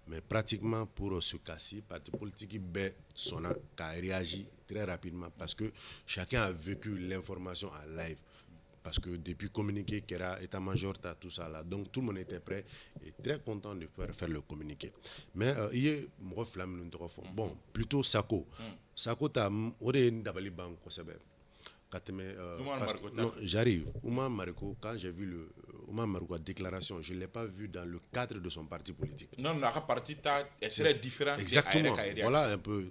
mais pratiquement pour ce cas-ci parti politique a réagi très rapidement parce que chacun a vécu l'information en live. Parce que depuis communiqué, Kera, état-major, tout ça là. Donc tout le monde était prêt et très content de pouvoir faire le communiqué. Mais il y a bon, plutôt Sako. Sako, tu as d'abali banque, j'arrive. Oumar Mariko, quand j'ai vu Oumar Mariko déclaration, je ne l'ai pas vu dans le cadre de son parti politique. Non, la partie est très différente. Exactement. Voilà un peu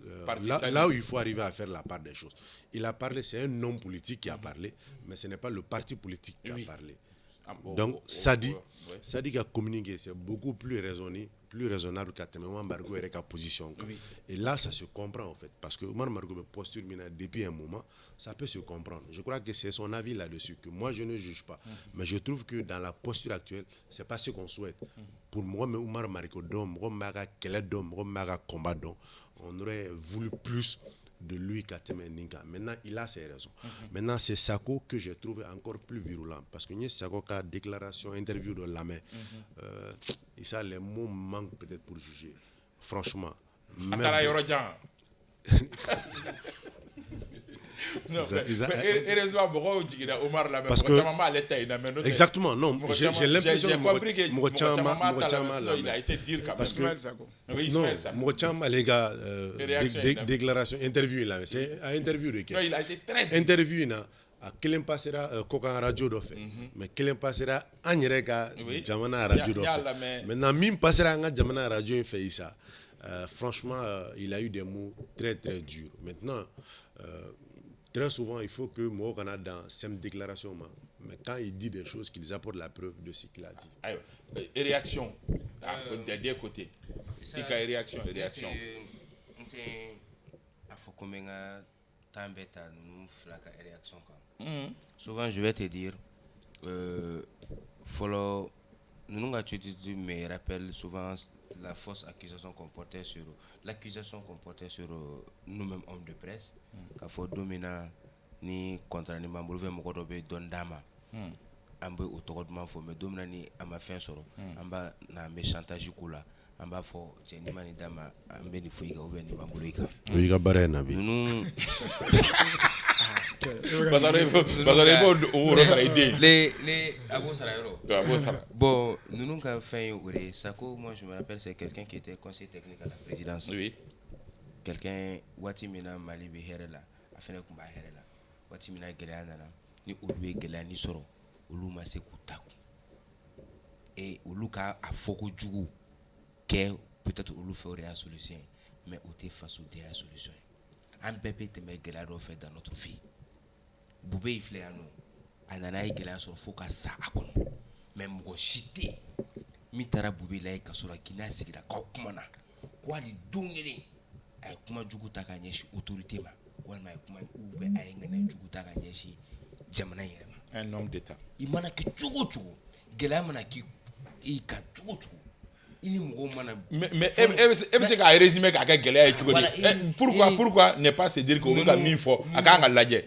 là où il faut arriver à faire la part des choses. Il a parlé, c'est un homme politique qui a parlé, mais ce n'est pas le parti politique qui a parlé. Donc, Sadi qui a communiqué, c'est beaucoup plus raisonnable qu'à Oumar Mariko et sa position. Et là, ça se comprend en fait, parce que Oumar Mariko posture depuis un moment, ça peut se comprendre. Je crois que c'est son avis là-dessus, que moi je ne juge pas. Mais je trouve que dans la posture actuelle, ce n'est pas ce qu'on souhaite. Pour moi, Oumar Mariko, on aurait voulu plus de lui qu'à Ninka. Maintenant, il a ses raisons. Maintenant, c'est Sako que j'ai trouvé encore plus virulent. Parce que Sako a déclaration, interview de la main. Les mots manquent peut-être pour juger. Franchement. Exactement, non. J'ai l'impression il a été dire parce que non, les gars, déclaration, interview là, c'est un interview de qui? Il a été très interview là. Kelen passera kokan radio do fait mais kelen passera anyereka jamana radio do fait maintenant mim passera anga jamana radio fait ça franchement il a eu des mots très très durs maintenant très souvent il faut que moi on a dans cette déclaration mais quand il dit des choses qu'ils apportent la preuve de ce qu'il a dit. Et réaction des deux côtés. Il y a réaction. Faut comment réaction. Souvent je vais te dire follow nous me rappelle souvent la fausse accusation qu'on portait sur nous-mêmes hommes de presse qu'il faut dominer ni contre ni membre veut me be don dama ambe autorodement faut me dominer ni ama fin soro amba na me chantage kula amba fo jeni mani dama ambe ni fuiga ou ni mambo ika fuiga barena bi nous bon, nous avons fait un Sako, moi je me rappelle, c'est quelqu'un qui était conseiller technique à la présidence. Oui. Quelqu'un, Watimina Malibi Herela, a fait un combat Herela. Watimina Geleana, ni Ulu Gelani ni Soro, Ulu Maseku Taku. Et Uluka a Foko Djougou, que peut-être Ulu ferait la solution, mais Ote face au la solution. Un bébé te met Gelado fait dans notre vie. Boubé ifle à nous. Anana igela sur foka sa akon. Mais mgo chité. Mitara boubé la kasura kina sigira kokumana. Kwa li dongere. Ay kuma jugu taka nyeshi autorité ma. Wal ma kuma ube ay ngana jugu taka nyeshi jamana yerema. Un homme d'état. Imana ki jugu jugu. Gela mana ki ika jugu jugu. Mais pourquoi ne pas se dire qu'on a mis fort à quand la guerre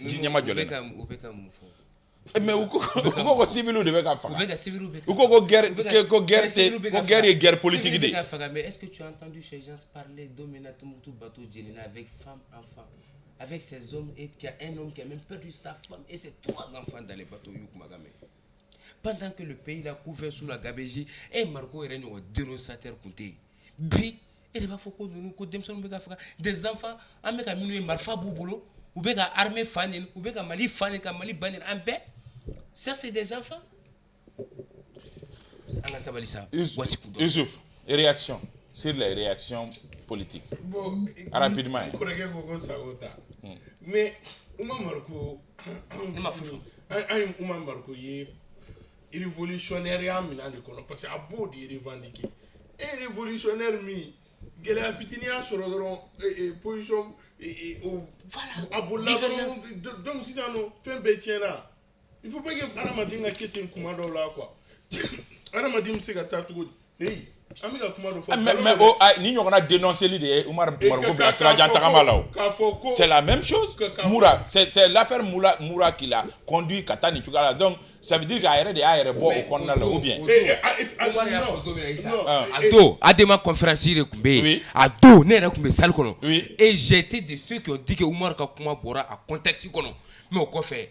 mais où civil de guerre politique mais est-ce que tu as entendu ces gens parler dominatum tout bateau avec femme enfant avec ces hommes et qu'il y a un homme qui a même perdu sa femme et ses 3 enfants dans les bateaux Yukmagame. Pendant que le pays l'a couvert sous la gabégie, et Marco est un dénonçateur côté. Bi, et il va faut que nous des enfants, en mec à minuit, Marfa Boubolo, ou bien à armée fanin, ou bien à Mali fanin, à Mali banin, en paix. Ça, c'est des enfants. Youssouf, réaction sur les réactions politiques. Bon, rapidement. Mais, Oumar Marco, Oumar Marco, révolutionnaire à Milan de Kono, parce que à beau de revendiquer. Et révolutionnaire, il a fini à sur le position et à Boula. Donc, si ça nous fait un bétier là, il faut pas que adamaden ka kɛ ten kuma dɔw la quoi adamaden bɛ se ka taa cogo di an bɛ ka kuma dɔ fɔ mais ni ɲɔgɔnna dénonceli de ye Umar Mariko bila sirajan tagama la o c'est la même chose Moura c'est l'affaire Moura qui l'a conduit ka taa nin cogoya la donc ça veut dire que a yɛrɛ de y'a yɛrɛ bɔ o kɔnɔna la ou bien Umar y'a fɔ don min na Isa a don Adema conférence de tun bɛ yen a don ne yɛrɛ tun bɛ salle kɔnɔ et j'étais de ceux qui ont dit que Umar ka kuma bɔra a contexte kɔnɔ mais o kɔfɛ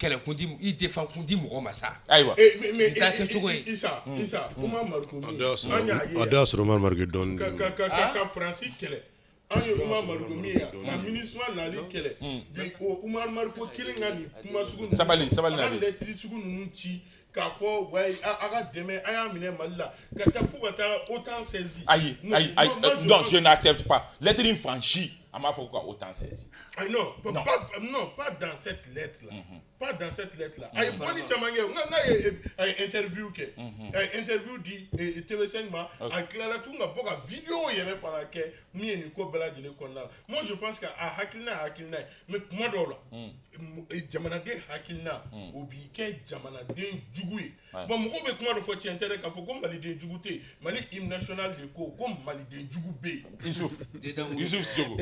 kɛlɛkundi i défend kundi mɔgɔ ma sa ayiwa mais taa kɛ cogo ye Isa Umar Mariko a da sɔrɔ Umar Mariko dɔɔni ka Faransi kɛlɛ an ye Umar Mariko min ye ka MINUSMA nali kɛlɛ bi o Umar Mariko kelen ka nin kuma sugu ninnu sabali ka lettre sugu ninnu ci k'a fɔ wayi a ka dɛmɛ a y'a minɛ Mali la ka taa fo ka taa autant saisi ayi non je n'accepte pas lettre in franchie on m'a fait quoi autant saisi non pas dans cette lettre là pas dans cette lettre là ay boni chamangé nga interview ke interview di TV5 ma a clara tout nga boka vidéo yere fala ke mi ni ko bela jine konna moi je pense que a hakilina mais kuma do la jamana de hakilina obi ke jamana de juguye bon mo ko be kuma do fo ti intérêt ka fo ko Mali de jugute Mali hymne national de ko Mali de jugube Youssouf Sogo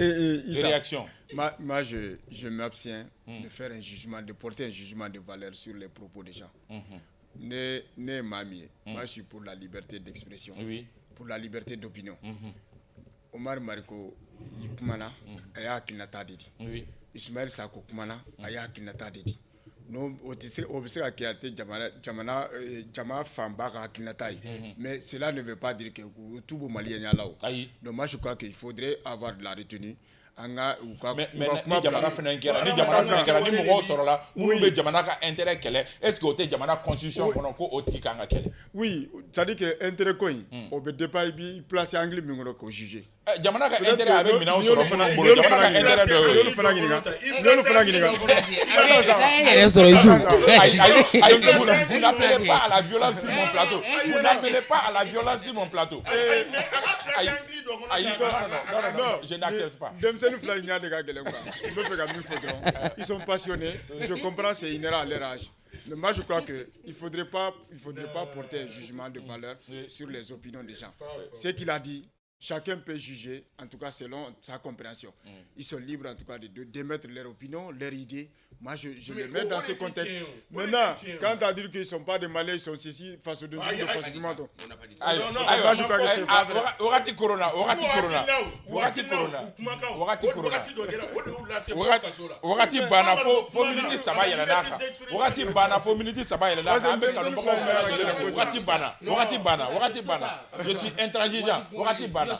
réaction moi je m'abstiens de faire un jugement, de porter un jugement de valeur sur les propos des gens. Ne Mami, moi je suis pour la liberté d'expression, pour la liberté d'opinion. Omar Mariko Kumana, Aya Kinata Dedi. Ismaël Sako Kumana, Aya Kinata Dedi. No, observe qu'il y a des Jama Famba Kinata. Mais cela ne veut pas dire que tout le Mali est là. Donc moi je crois qu'il faudrait avoir de la retenue. mais ni jamana fana kɛra ni mɔgɔw sɔrɔla minnu bɛ jamana ka intérêt kɛlɛ est ce que o tɛ jamana constitution kɔnɔ ko o tigi kan ka kɛlɛ oui c'est à dire que intérêt ko in o bɛ dépend i b'i placer angle min kɔnɔ k'o juger jamana ka intérêt a bɛ minɛnw sɔrɔ minnu bolo jamana ka intérêt dɔ ye n'olu fana ɲininka yɛrɛ sɔrɔ Isu vous n'appelez pas à la violence sur mon plateau vous n'appelez pas à la violence sur mon plateau non je n'accepte pas ils sont passionnés, je comprends, c'est inhérent à leur âge. Mais moi je crois qu'il ne faudrait pas porter un jugement de valeur sur les opinions des gens. Ce qu'il a dit, chacun peut juger, en tout cas selon sa compréhension. Ils sont libres en tout cas d'émettre leur opinion, leur idée. Moi je les mets dans ce contexte. Maintenant, quand tu as dit qu'ils ne sont pas des Malais, ils sont ceci, face au de face du menton. Moi je crois que c'est pas vrai. Wakati corona. Wakati bana fo minute saba yɛlɛ n'a kan. Wakati bana fo minute saba yɛlɛ n'a kan. An bɛ kanubagaw wakati bana. Je suis intransigeant. Wakati bana.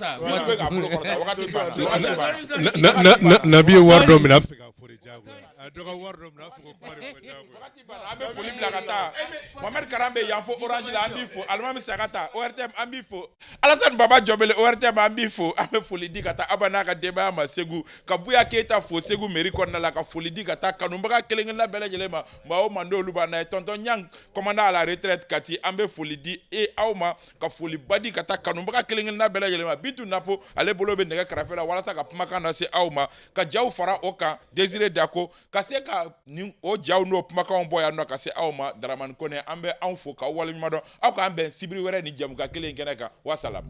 Nabi ye wari dɔ minɛ a bɛ fɛ k'a fɔ de diyagoya a dɔ ka wari dɔ minɛ a bɛ fɛ k'o kuma de fɔ diyagoya. An bɛ foli bila ka taa Mohamed Karan bɛ yan fo Orange la an b'i fo Alimami Sagata ORTM an b'i fo Alassane Baba Jɔbele ORTM an b'i fo an bɛ foli di ka taa Aba n'a ka denbaya ma Segu ka Buya Keita fo Segu mairie kɔnɔna la ka foli di ka taa kanubaga kelen-kelenna bɛɛ lajɛlen ma maa o maa n'olu b'an na ye tonton Nyang commandant à la retraite Kati an bɛ foli di aw ma ka foli ba di ka taa kanubaga kelen-kelenna bɛɛ lajɛlen ma Bitu Napo ale bolo bɛ nɛgɛ kɛrɛfɛ la walasa ka kumakan lase aw ma ka jaw fara o kan Désiré Dako ka se ka ni o jaw n'o kumakanw bɔ yan nɔ ka se aw ma Daramani Kone an bɛ anw fo k'aw waleɲuman dɔn aw k'an bɛn sibiri wɛrɛ ni jamukan kelen in kɛnɛ kan wasalam